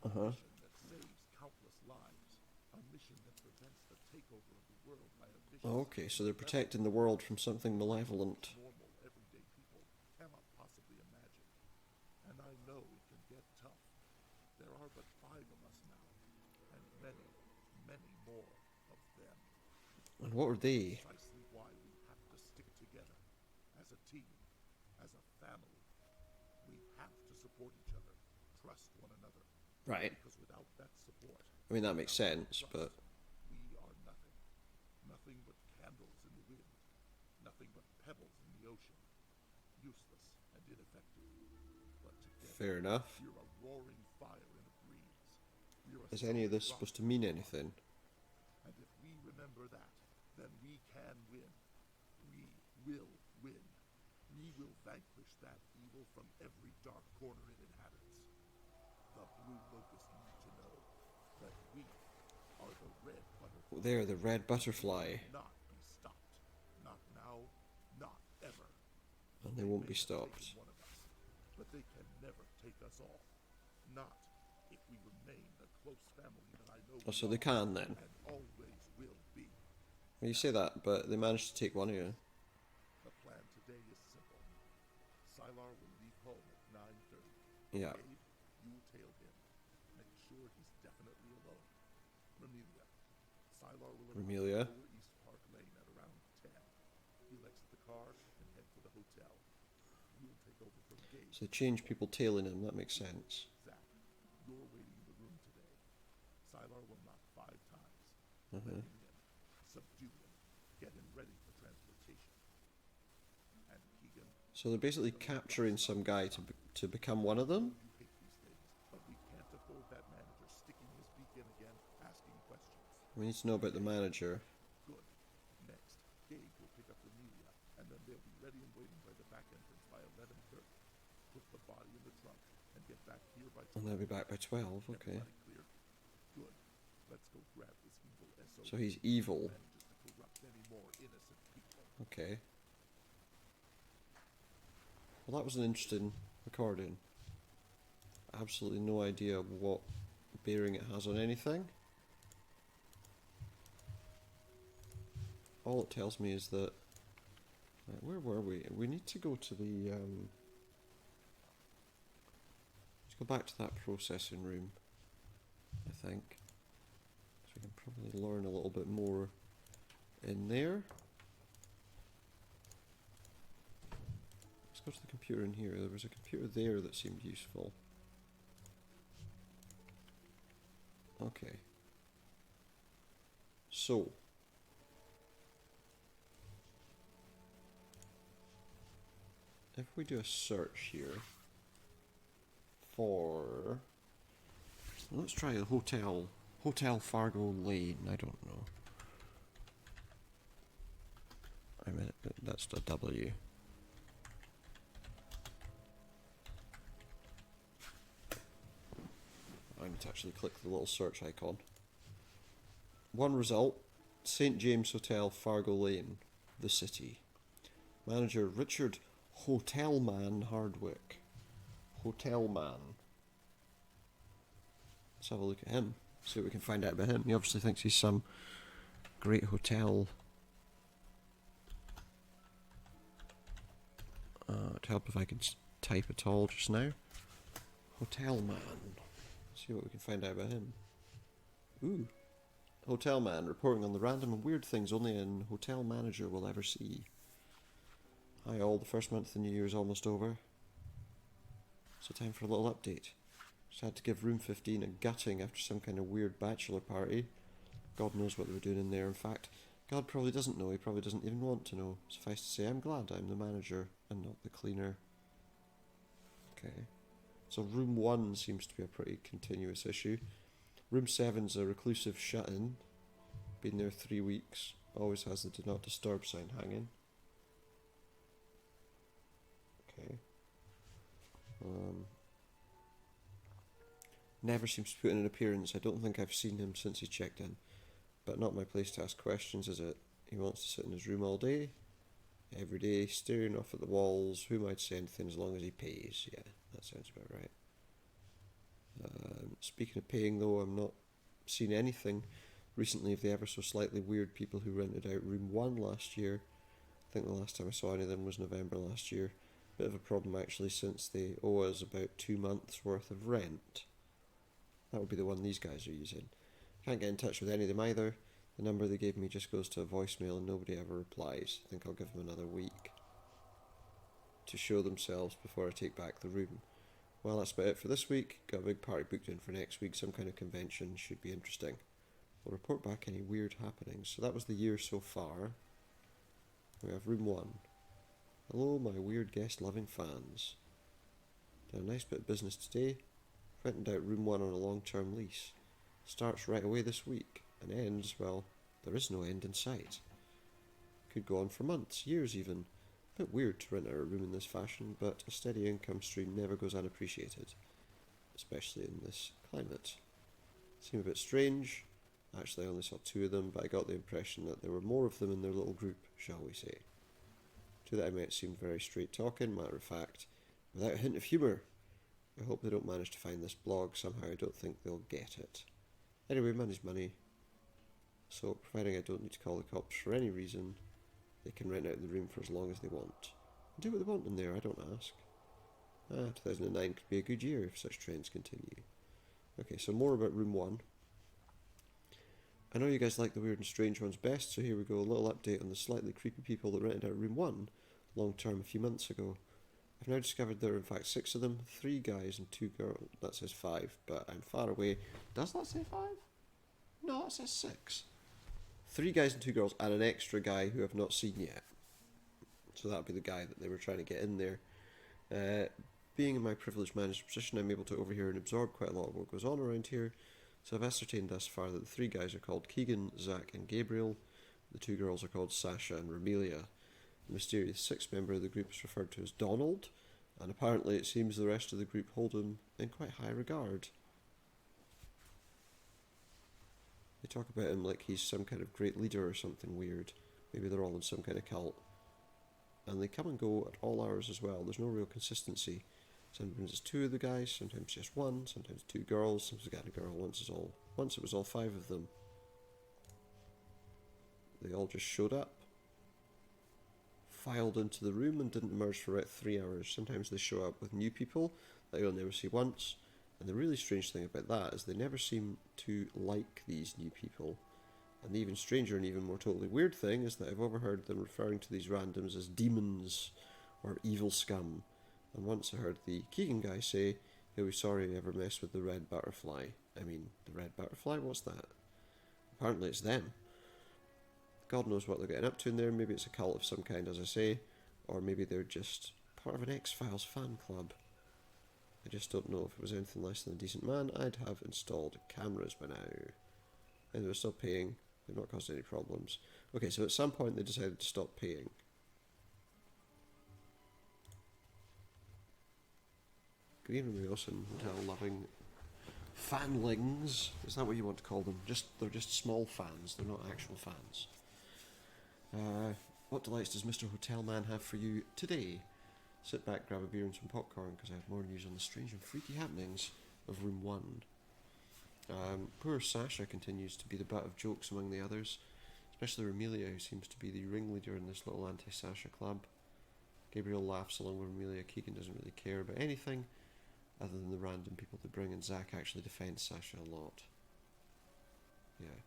A mission that saves countless lives. A mission that prevents the takeover of the world by a vicious... Okay, so they're protecting the world from something malevolent. Normal, everyday people cannot possibly imagine. And I know it can get tough. There are but 5 of us now, and many, many more of them. And what are they? Precisely why we have to stick together, as a team, as a family. Right. Because without that support, I mean, that makes without that sense, trust, but we are nothing. Nothing but candles in the wind. Nothing but pebbles in the ocean. Useless and ineffective. But together, fair enough. we're a roaring fire in a breeze. We're a Is any of solid this rock supposed to in mean the water. anything? And if we remember that, then we can win. We will win. We will vanquish that evil from every dark corner it inhabits. The Blue Locust need to know that we are the Red Butterfly. They're the red butterfly, Not be stopped. Not now, not ever. and they won't be may have stopped. taken one of us, but they can never take us all. Not if we remain the close family that I know Oh, we so they are can then. and always will be. Well, you say that, but they managed to take one of you. The plan today is simple. Sylar will leave home at 9:30. Yeah. Gabe, you will tail him. Make sure he's definitely alone. Remelia. Sylar will arrive Remelia. at Lower East Park Lane at around 10. He'll exit the car and head for the hotel. You'll take over from Gabe. So they change people tailing him, that makes sense. Zach, you're waiting in the room today. Sylar will knock 5 times. Uh-huh. Let him in. Subdue him. Get him ready for transportation. And Keegan, So they're basically capturing some guy to become one of them? you hate these things, but we can't afford that manager sticking his beak in again, asking questions. We need to know about the manager. Good. Next, Gabe will pick up Remelia, and then they'll be ready and waiting by the back entrance by 11:30. Put the body in the trunk and get back here by 12. And they'll be back by 12, okay. Everybody clear? Good. Let's go grab this evil SOB. So he's evil. Manages to corrupt any more innocent people. Okay. Well, that was an interesting recording. Absolutely no idea what bearing it has on anything. All it tells me is that... Right, where were we? We need to go to the... let's go back to that processing room, I think. So we can probably learn a little bit more in there. Let's go to the computer in here. There was a computer there that seemed useful. Okay. So. If we do a search here for... Let's try a Hotel Fargo Lane, I don't know. I mean, that's the W. I need to actually click the little search icon. One result, St. James Hotel, Fargo Lane, the city. Manager Richard Hotelman Hardwick. Hotelman. Let's have a look at him, see what we can find out about him. He obviously thinks he's some great hotel. To help if I can type at all just now. Hotelman. See what we can find out about him. Ooh. Hotelman, reporting on the random and weird things only an hotel manager will ever see. Hi all, the first month of the new year is almost over. So time for a little update. Just had to give room 15 a gutting after some kind of weird bachelor party. God knows what they were doing in there. In fact, God probably doesn't know, he probably doesn't even want to know. Suffice to say, I'm glad I'm the manager and not the cleaner. Okay. So room 1 seems to be a pretty continuous issue. Room 7's a reclusive shut-in. Been there 3 weeks. Always has the do not disturb sign hanging. Okay. Never seems to put in an appearance. I don't think I've seen him since he checked in. But not my place to ask questions, is it? He wants to sit in his room all day. Every day, staring off at the walls. Who might say anything as long as he pays? Yeah, that sounds about right. Speaking of paying though, I'm not seeing anything recently of the ever so slightly weird people who rented out room 1 last year. I think the last time I saw any of them was November last year. Bit of a problem actually, since they owe us about 2 months worth of rent. That would be the one these guys are using. Can't get in touch with any of them either. The number they gave me just goes to a voicemail and nobody ever replies. I think I'll give them another week to show themselves before I take back the room. Well, that's about it for this week. Got a big party booked in for next week, some kind of convention, should be interesting. We'll report back any weird happenings. So that was the year so far. We have room 1. Hello, my weird guest-loving fans. Done a nice bit of business today. Rented out room 1 on a long-term lease. Starts right away this week, and ends, well, there is no end in sight. Could go on for months, years even. Bit weird to rent out a room in this fashion, but a steady income stream never goes unappreciated, especially in this climate. Seemed a bit strange. Actually, I only saw 2 of them, but I got the impression that there were more of them in their little group, shall we say. 2 that I met seemed very straight talking, matter of fact, without a hint of humour. I hope they don't manage to find this blog. Somehow I don't think they'll get it. Anyway, money's money. So, providing I don't need to call the cops for any reason, they can rent out the room for as long as they want. Do what they want in there, I don't ask. 2009 could be a good year if such trends continue. Okay, so more about room 1. I know you guys like the weird and strange ones best, so here we go, a little update on the slightly creepy people that rented out room 1 long term a few months ago. I've now discovered there are in fact 6 of them, 3 guys and 2 girls. That says 5, but I'm far away. Does that say 5? No, it says 6. 3 guys and 2 girls and an extra guy who I've not seen yet. So that would be the guy that they were trying to get in there. Being in my privileged manager position, I'm able to overhear and absorb quite a lot of what goes on around here. So I've ascertained thus far that the 3 guys are called Keegan, Zach and Gabriel. The 2 girls are called Sasha and Romelia. The mysterious 6th member of the group is referred to as Donald, and apparently it seems the rest of the group hold him in quite high regard. They talk about him like he's some kind of great leader or something weird. Maybe they're all in some kind of cult. And they come and go at all hours as well. There's no real consistency. Sometimes it's 2 of the guys, sometimes just 1, sometimes 2 girls, sometimes a guy and a girl, once it was all 5 of them. They all just showed up, filed into the room and didn't emerge for about 3 hours. Sometimes they show up with new people that you'll never see once, and the really strange thing about that is they never seem to like these new people. And the even stranger and even more totally weird thing is that I've overheard them referring to these randoms as demons or evil scum. And once I heard the Keegan guy say he'll be sorry he ever messed with the red butterfly. I mean, the red butterfly? What's that? Apparently it's them. God knows what they're getting up to in there. Maybe it's a cult of some kind, as I say, or maybe they're just part of an X-Files fan club. I just don't know. If it was anything less than a decent man, I'd have installed cameras by now. And they're still paying. They've not caused any problems. Okay, so at some point they decided to stop paying. Green and Wilson hotel-loving fanlings. Is that what you want to call them? They're just small fans. They're not actual fans. What delights does Mr. Hotel Man have for you today? Sit back, grab a beer and some popcorn, because I have more news on the strange and freaky happenings of room 1. Poor Sasha continues to be the butt of jokes among the others, especially Romelia, who seems to be the ringleader in this little anti-Sasha club. Gabriel laughs along with Romelia. Keegan doesn't really care about anything other than the random people they bring, and Zach actually defends Sasha a lot. Yeah.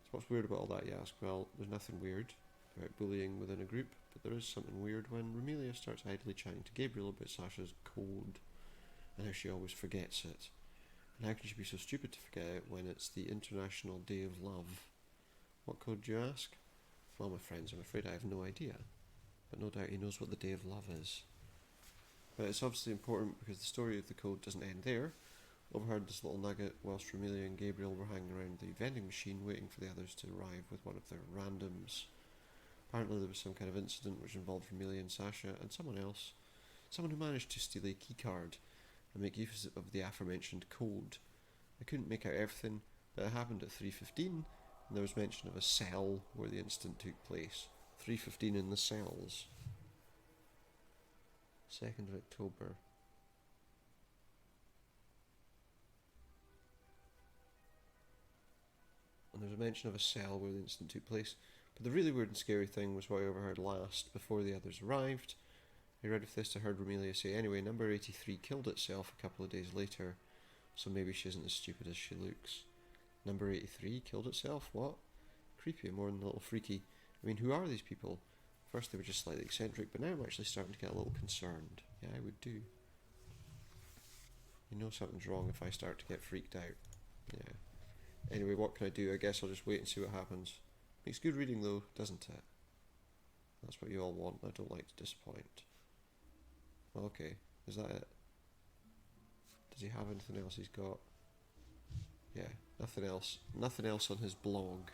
So what's weird about all that, you ask? Well, there's nothing weird about bullying within a group, but there is something weird when Romelia starts idly chatting to Gabriel about Sasha's code and how she always forgets it. And how can she be so stupid to forget it when it's the International Day of Love? What code, do you ask? Well, my friends, I'm afraid I have no idea, but no doubt he knows what the Day of Love is. But it's obviously important because the story of the code doesn't end there. Overheard this little nugget whilst Romelia and Gabriel were hanging around the vending machine waiting for the others to arrive with one of their randoms. Apparently there was some kind of incident which involved Romelia and Sasha and someone else. Someone who managed to steal a keycard and make use of the aforementioned code. I couldn't make out everything, but it happened at 3:15, and there was mention of a cell where the incident took place. 3:15 in the cells. 2nd of October. And there's a mention of a cell where the incident took place. But the really weird and scary thing was what I overheard last, before the others arrived. I read of this, I heard Romelia say, anyway, number 83 killed itself a couple of days later, so maybe she isn't as stupid as she looks. Number 83 killed itself? What? Creepy, more than a little freaky. I mean, who are these people? First they were just slightly eccentric, but now I'm actually starting to get a little concerned. Yeah, I would do. You know something's wrong if I start to get freaked out. Yeah. Anyway, what can I do? I guess I'll just wait and see what happens. Makes good reading though, doesn't it? That's what you all want. I don't like to disappoint. Okay, is that it? Does he have anything else he's got? Yeah, nothing else. Nothing else on his blog.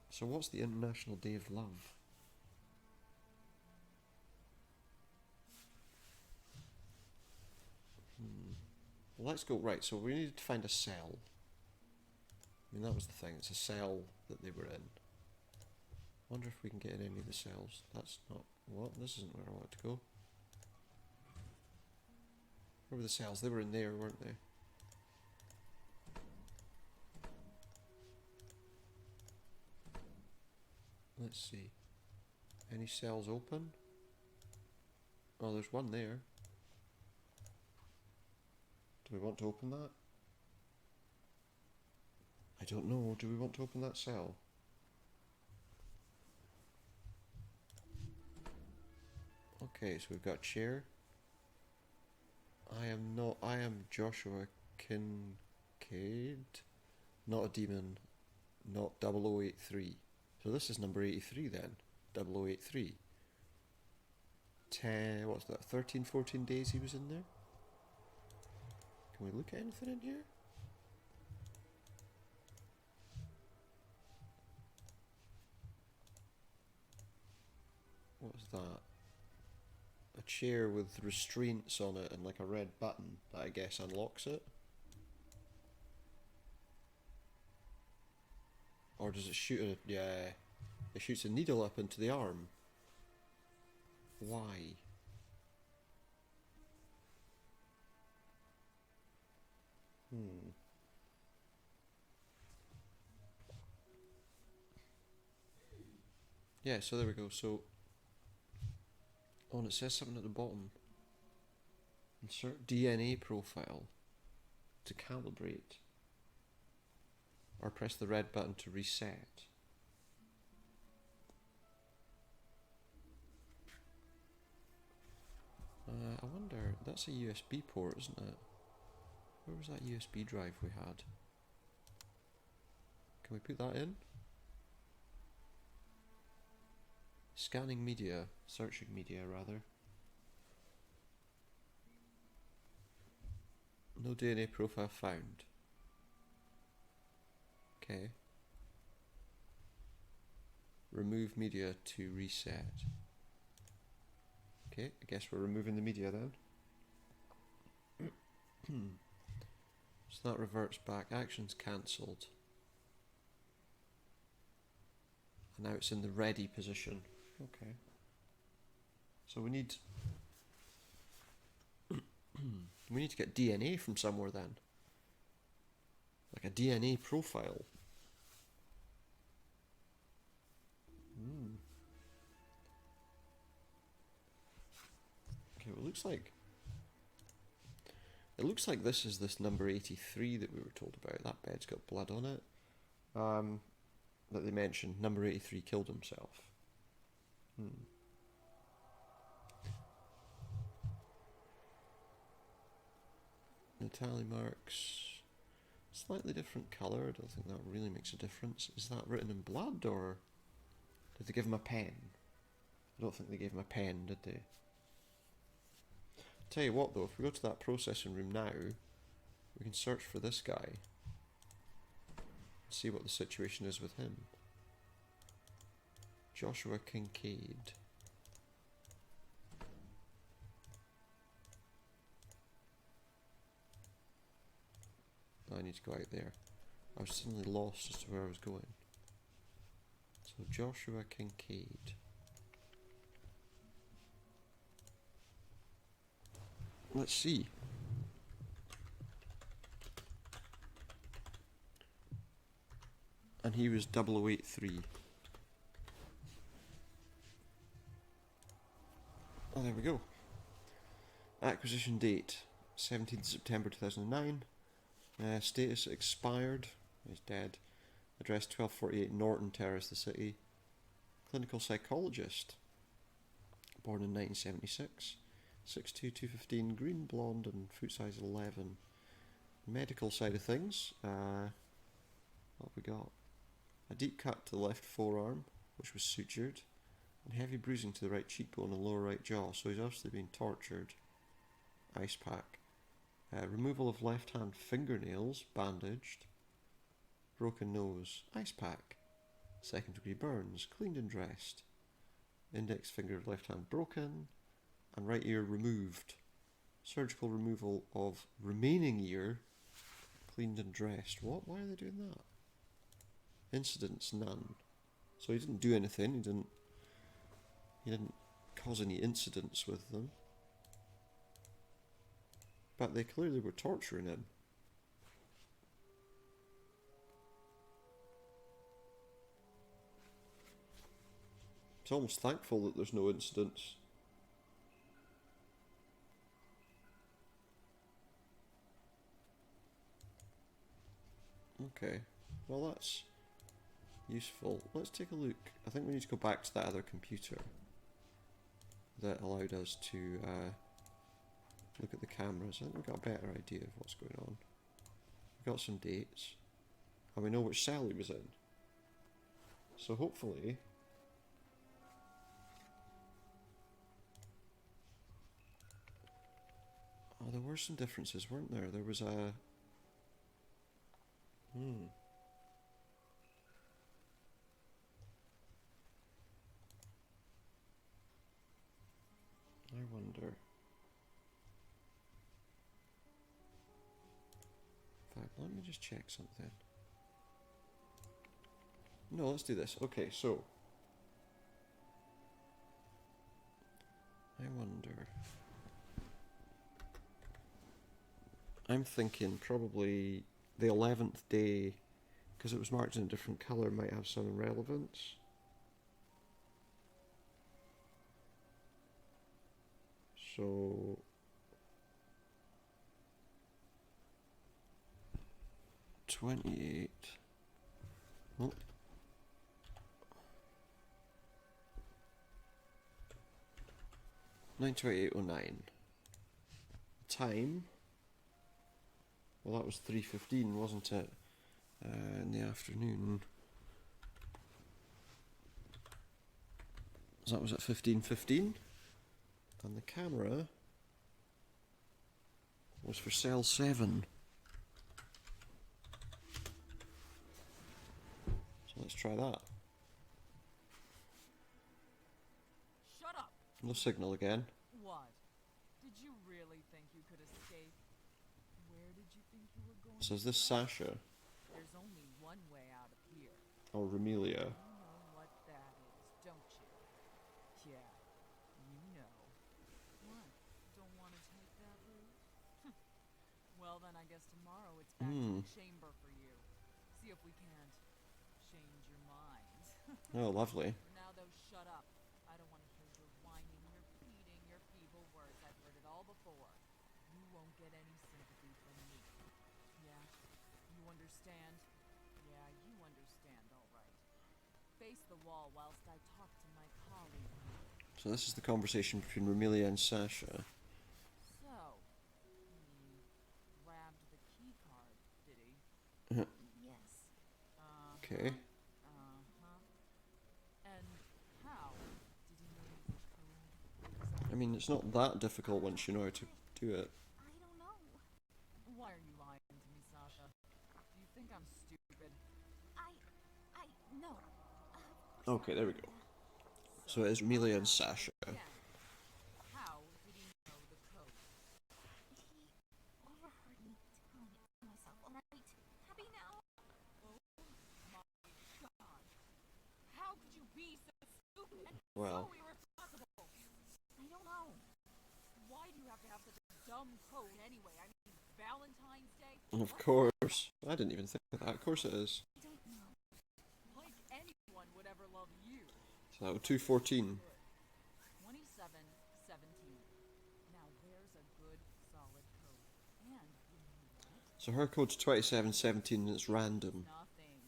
So what's the International Day of Love? Well, let's go. Right, so we needed to find a cell. I mean, that was the thing. It's a cell that they were in. Wonder if we can get in any of the cells. That's not... What? This isn't where I want to go. Where were the cells? They were in there, weren't they? Let's see. Any cells open? Oh, there's one there. Do we want to open that? I don't know. Do we want to open that cell? Okay, so we've got chair. I am Joshua Kincaid. Not a demon. Not 0083. So this is number 83 then. 0083. 10, what's that, 13, 14 days he was in there? Can we look at anything in here? What was that? A chair with restraints on it and like a red button that I guess unlocks it? Or does it shoot a... yeah. It shoots a needle up into the arm. Why? Yeah, so there we go. So... oh, and it says something at the bottom. Insert DNA profile to calibrate. Or press the red button to reset. I wonder, that's a USB port, isn't it? Where was that USB drive we had? Can we put that in? Scanning media, searching media rather. No DNA profile found. Okay. Remove media to reset. Okay, I guess we're removing the media then. So that reverts back. Actions cancelled. And now it's in the ready position. Okay. So we need... we need to get DNA from somewhere then. Like a DNA profile. Okay, well, it looks like this is this number 83 that we were told about. That bed's got blood on it. That they mentioned, number 83 killed himself. The tally marks, slightly different colour. I don't think that really makes a difference. Is that written in blood, or did they give him a pen? I don't think they gave him a pen, did they? Tell you what though, if we go to that processing room now, we can search for this guy and see what the situation is with him. Joshua Kincaid. I need to go out there. I was suddenly lost as to where I was going. So Joshua Kincaid. Let's see. And he was 0083. Oh, there we go. Acquisition date 17th September 2009. Status expired. He's dead. Address 1248 Norton Terrace, the city. Clinical psychologist. born in 1976. 6'2", 215, green, blonde, and foot size 11. Medical side of things, what have we got? A deep cut to the left forearm, which was sutured, and heavy bruising to the right cheekbone and lower right jaw, so he's obviously been tortured. Ice pack. Removal of left hand fingernails, bandaged. Broken nose, ice pack. Second degree burns, cleaned and dressed. Index finger of left hand broken, and right ear removed. Surgical removal of remaining ear, cleaned and dressed. What? Why are they doing that? Incidents, none. So he didn't do anything. He didn't cause any incidents with them. But they clearly were torturing him. He's almost thankful that there's no incidents. Okay, well that's useful. Let's take a look. I think we need to go back to that other computer that allowed us to look at the cameras. I think we've got a better idea of what's going on. We've got some dates, and we know which cell he was in. So hopefully... Oh, there were some differences, weren't there? There was a... I wonder. In fact, let me just check something. No, let's do this. Okay, so... I wonder... I'm thinking probably the 11th day, because it was marked in a different colour, might have some relevance. So... $28. Oh. $928.09. Time. Well, that was 3:15, wasn't it? In the afternoon. So that was at 15:15. And the camera was for cell 7. So let's try that. Shut up! No signal again. What? Did you really think you could escape? Where did you think you were going? So is this Sasha? There's only one way out of here. Or Romelia? You know what that is, don't you? Yeah, you know. What? Don't want to take that route? Well, then I guess tomorrow it's back to the chamber for you. See if we can't change your mind. Oh, lovely. For now, though, shut up. I don't want to hear your whining, your pleading, your feeble words. I've heard it all before. You won't get any sympathy from me. Yeah? You understand? Yeah, you understand, all right. Face the wall whilst I talk to my colleague. So this is the conversation between Romelia and Sasha. So, he grabbed the key card, did he? Yes. Okay. And how did he know the code? I mean, it's not that difficult once you know how to do it. I don't know. Why are you lying to me, Sasha? Do you think I'm stupid? No. Okay, there we go. So it is Romelia and Sasha. Again, how did he know the code? He overheard me telling it to myself, alright? Happy now? Oh my god. How could you be so stupid and Well. so irresponsible? I don't know. Why do you have to have such a dumb code anyway? I mean, Valentine's Day? Of course. I didn't even think of that. Of course it is. I don't know. Like anyone would ever love you. So that was 2:14. 2717. Now there's a good, solid code. And you know what? So her code's 2717 and it's random. Nothing.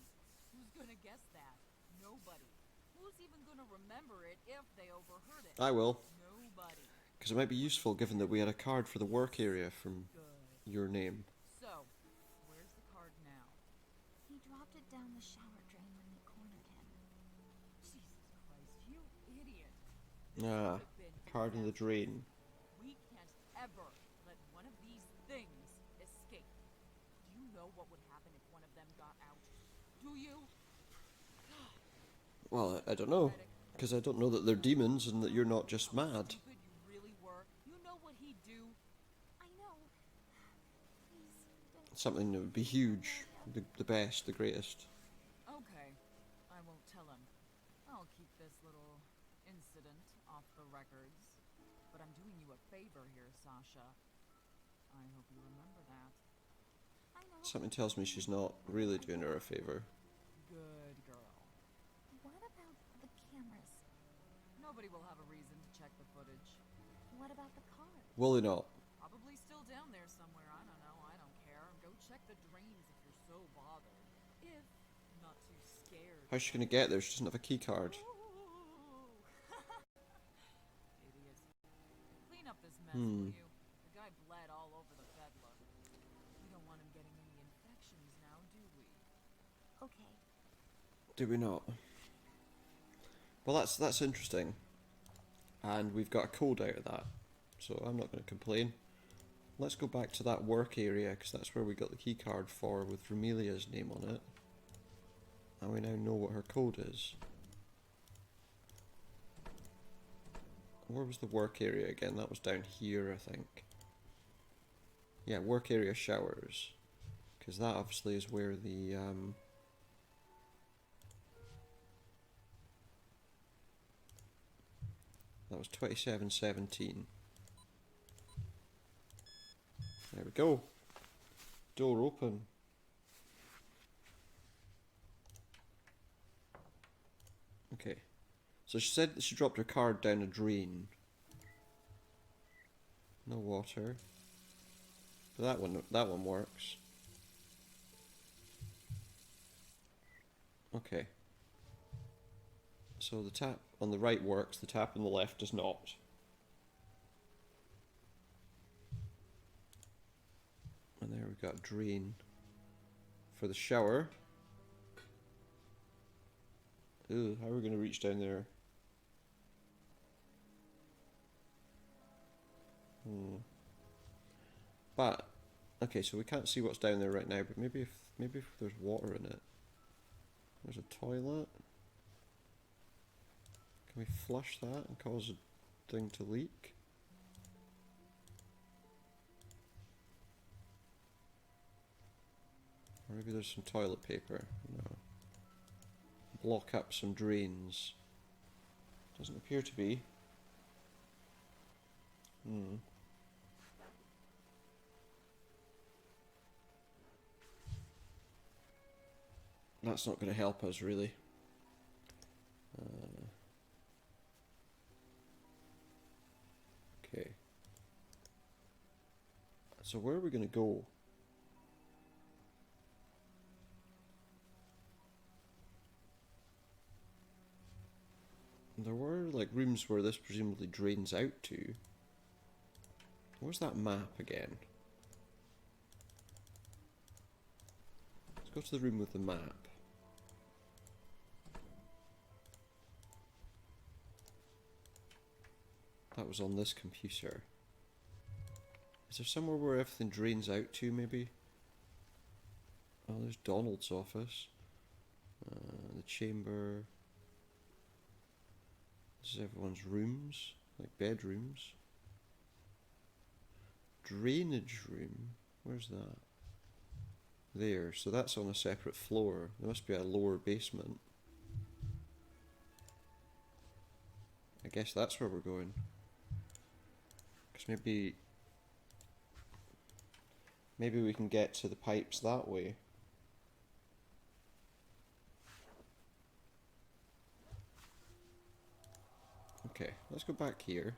Who's gonna guess that? Nobody. Who's even gonna remember it if they overheard it? I will. No Because it might be useful given that we had a card for the work area from Good. your name. So, where's the card now? He dropped it down the shower drain when we cornered him. Jesus Christ, you idiot. Ah, Could've been card in the drain. We can't ever let one of these things escape. Do you know what would happen if one of them got out? Do you? Well, I don't know. Because I don't know that they're demons and that you're not just How mad. stupid you really were. You know what he'd do? I know. Please don't. Something that would be huge. The best, the greatest. Okay, I won't tell him. I'll keep this little incident off the records. But I'm doing you a favor here, Sasha. I hope you remember that. I know. Something tells me she's not really doing her a favour. Good girl. What about the cameras? Nobody will have a reason to check the footage. What about the car? Will they not? Probably still down there somewhere. I don't know. I don't care. Go check the drains if you're so bothered. If not too scared. How's she going to get there? She doesn't have a key card. Idiot. Clean up this mess, will you? The guy bled all over the peddler. We don't want him getting any infections now, do we? Okay. Do we not? Well, that's interesting. And we've got a code out of that. So I'm not going to complain. Let's go back to that work area, because that's where we got the key card for with Remelia's name on it. And we now know what her code is. Where was the work area again? That was down here, I think. Yeah, work area showers. Because that obviously is where the... That was 2717. There we go. Door open. Okay. So she said that she dropped her card down a drain. No water. But that one works. Okay. So the tap on the right works, the tap on the left does not. And there we've got a drain for the shower. Ooh, how are we going to reach down there? But, okay, so we can't see what's down there right now, but maybe if there's water in it. There's a toilet. Can we flush that and cause a thing to leak? Or maybe there's some toilet paper. No. Block up some drains. Doesn't appear to be. That's not going to help us, really. Okay. So where are we going to go? There were like rooms where this presumably drains out to. Where's that map again? Let's go to the room with the map. That was on this computer. Is there somewhere where everything drains out to, maybe? Oh, there's Donald's office. The chamber. This is everyone's rooms, like bedrooms. Drainage room. Where's that? There. So that's on a separate floor. There must be a lower basement. I guess that's where we're going. Because maybe we can get to the pipes that way. Okay, let's go back here.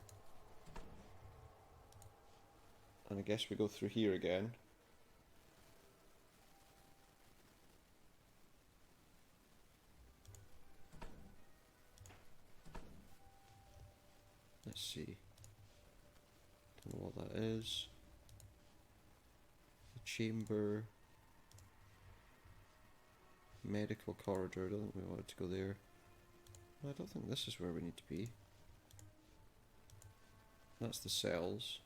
And I guess we go through here again. Let's see. Don't know what that is. The chamber. Medical corridor. I don't think we wanted to go there. No, I don't think this is where we need to be. That's the cells.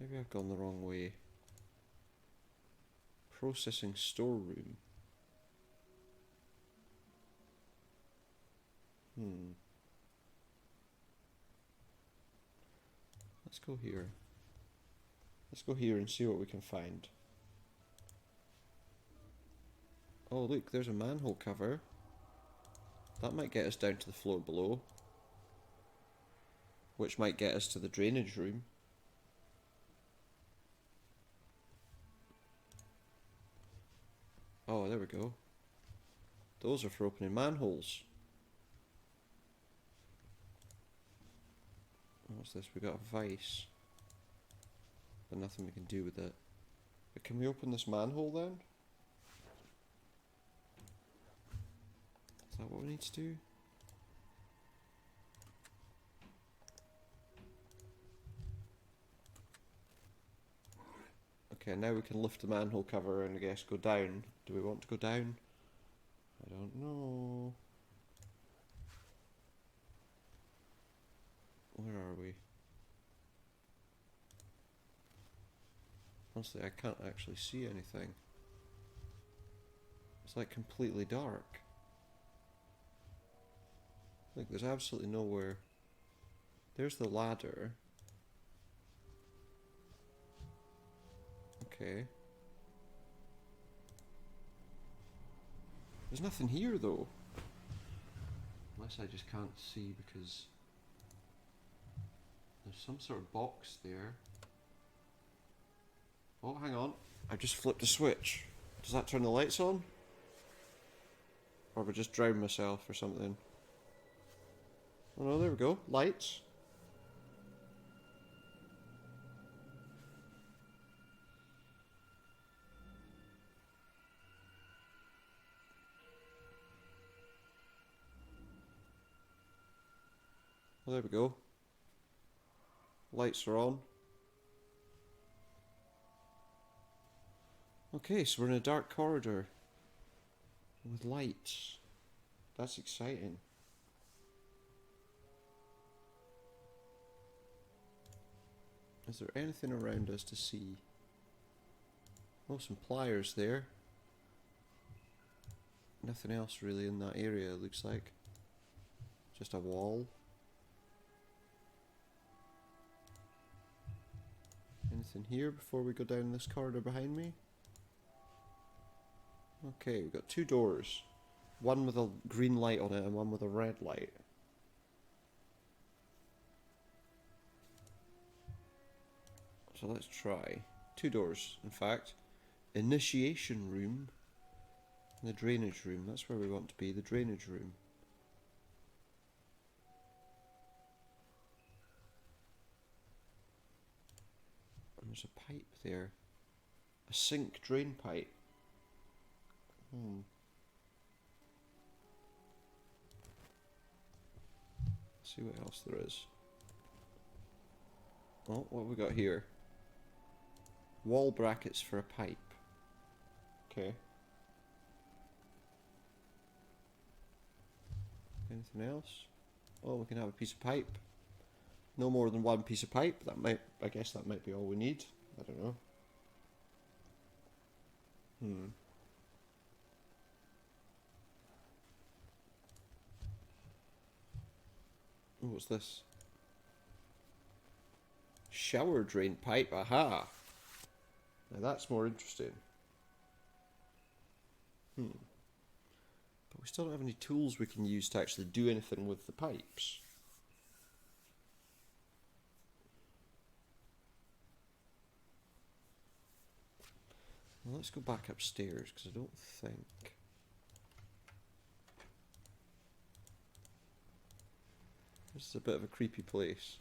Maybe I've gone the wrong way. Processing storeroom. Let's go here. Let's go here and see what we can find. Oh look, there's a manhole cover. That might get us down to the floor below. Which might get us to the drainage room. Oh, there we go. Those are for opening manholes. What's this? We got a vice. But nothing we can do with it. But can we open this manhole then? Is that what we need to do? Okay, now we can lift the manhole cover and I guess go down. Do we want to go down? I don't know. Where are we? Honestly, I can't actually see anything. It's like completely dark. Like there's absolutely nowhere. There's the ladder. Okay. There's nothing here though. Unless I just can't see because there's some sort of box there. Oh, hang on. I just flipped a switch. Does that turn the lights on? Or have I just drowned myself or something? Oh no, there we go. Lights. Well, there we go. Lights are on. Okay, so we're in a dark corridor with lights. That's exciting. Is there anything around us to see? Oh, some pliers there. Nothing else really in that area, it looks like. Just a wall. Anything here before we go down this corridor behind me? Okay, we've got two doors. One with a green light on it and one with a red light. So let's try. Two doors, in fact. Initiation room and the drainage room. That's where we want to be, the drainage room. And there's a pipe there. A sink drain pipe. Let's see what else there is. Oh, what have we got here? Wall brackets for a pipe. Okay. Anything else? Oh, we can have a piece of pipe. No more than one piece of pipe. That might, I guess that might be all we need. I don't know. Oh, what's this? Shower drain pipe. Aha! Now that's more interesting. But we still don't have any tools we can use to actually do anything with the pipes. Well, let's go back upstairs because I don't think... This is a bit of a creepy place.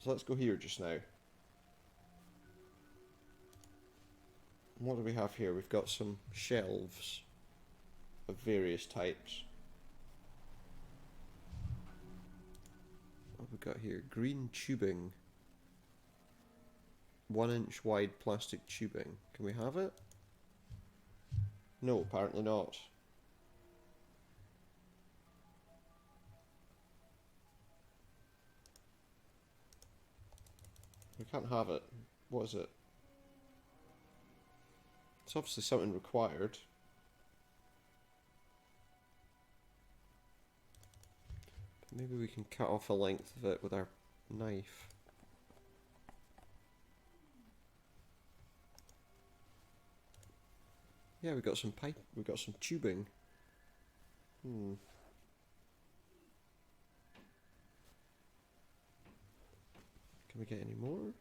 So let's go here just now. What do we have here? We've got some shelves of various types. have we got here? Green tubing. 1-inch wide plastic tubing. Can we have it? No, apparently not. We can't have it. What is it? It's obviously something required. Maybe we can cut off a length of it with our knife. Yeah, we got some pipe. We got some tubing. Can we get any more?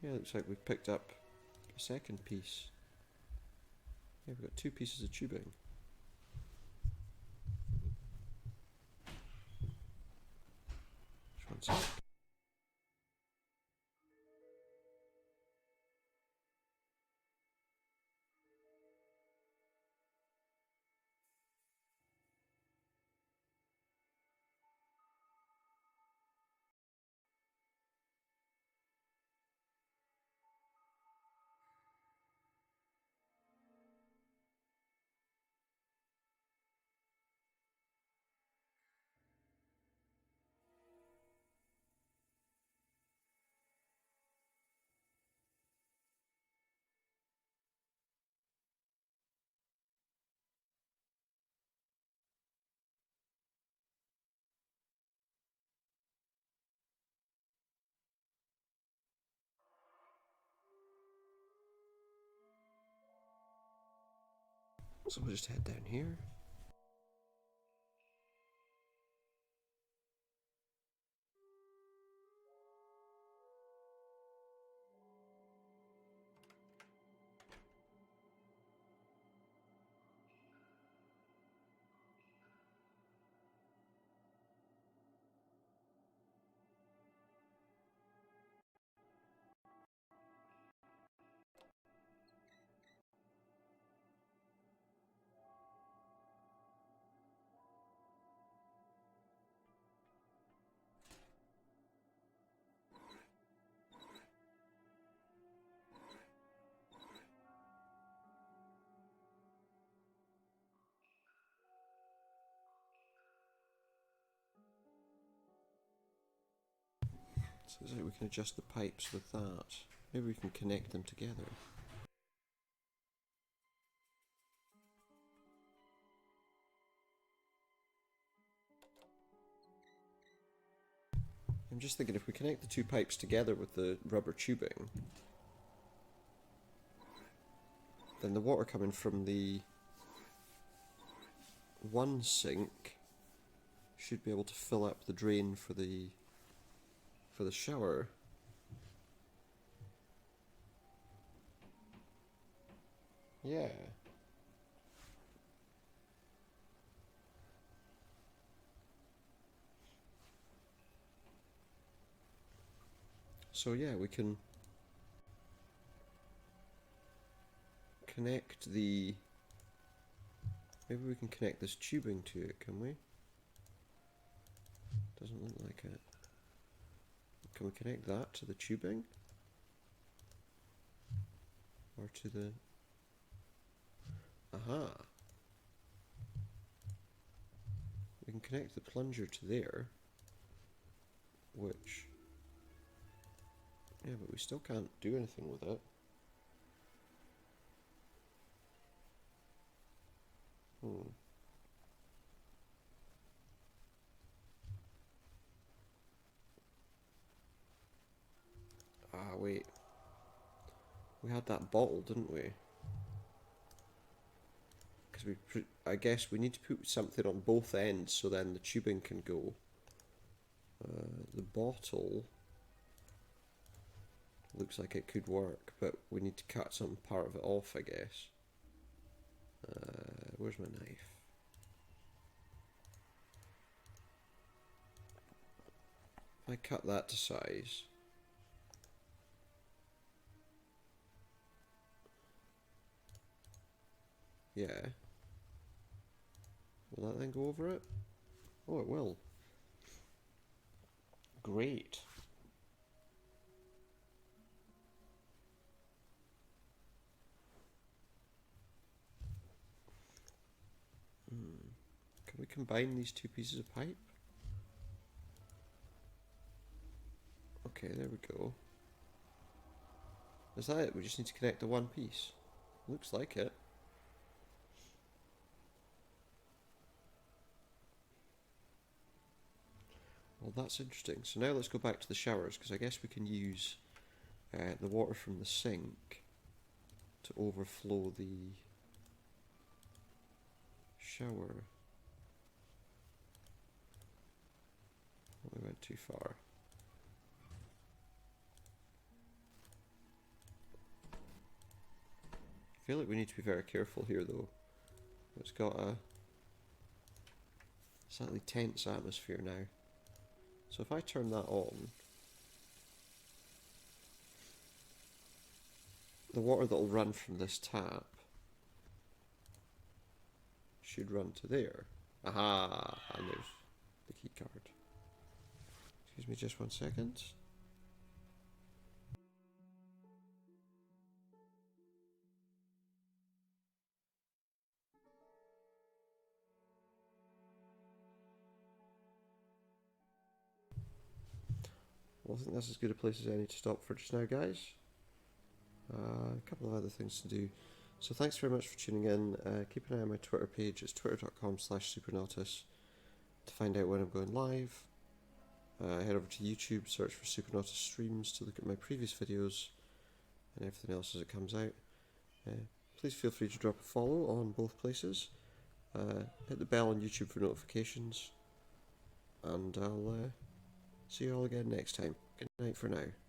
Yeah, looks like we've picked up a second piece. Yeah, we've got 2 pieces of tubing. Just one sec. So we'll just head down here. So it's like we can adjust the pipes with that. Maybe we can connect them together. I'm just thinking if we connect the 2 pipes together with the rubber tubing, then the water coming from the one sink should be able to fill up the drain for the shower. Yeah. So yeah, we can connect the... Maybe we can connect this tubing to it, can we? Doesn't look like it. Can we connect that to the tubing? Or to the... Aha! We can connect the plunger to there, which... Yeah, but we still can't do anything with it. Ah, wait. We had that bottle, didn't we? Because I guess we need to put something on both ends so then the tubing can go. The bottle looks like it could work, but we need to cut some part of it off, I guess. Where's my knife? If I cut that to size... Yeah. that then go over it? Oh, it will. Great. Can we combine these two pieces of pipe? Okay, there we go. Is that it? We just need to connect the one piece. Looks like it. Well, that's interesting. So now let's go back to the showers, because I guess we can use the water from the sink to overflow the shower. We went too far. I feel like we need to be very careful here though. It's got a slightly tense atmosphere now. So if I turn that on, the water that will run from this tap should run to there. Aha! And there's the key card. Excuse me just 1 second. Well, I think that's as good a place as any to stop for just now, guys. A couple of other things to do. So thanks very much for tuning in. Keep an eye on my Twitter page. It's twitter.com/Supernautus to find out when I'm going live. Head over to YouTube, search for Supernautus Streams to look at my previous videos and everything else as it comes out. Please feel free to drop a follow on both places. Hit the bell on YouTube for notifications. And I'll see you all again next time. Good night for now.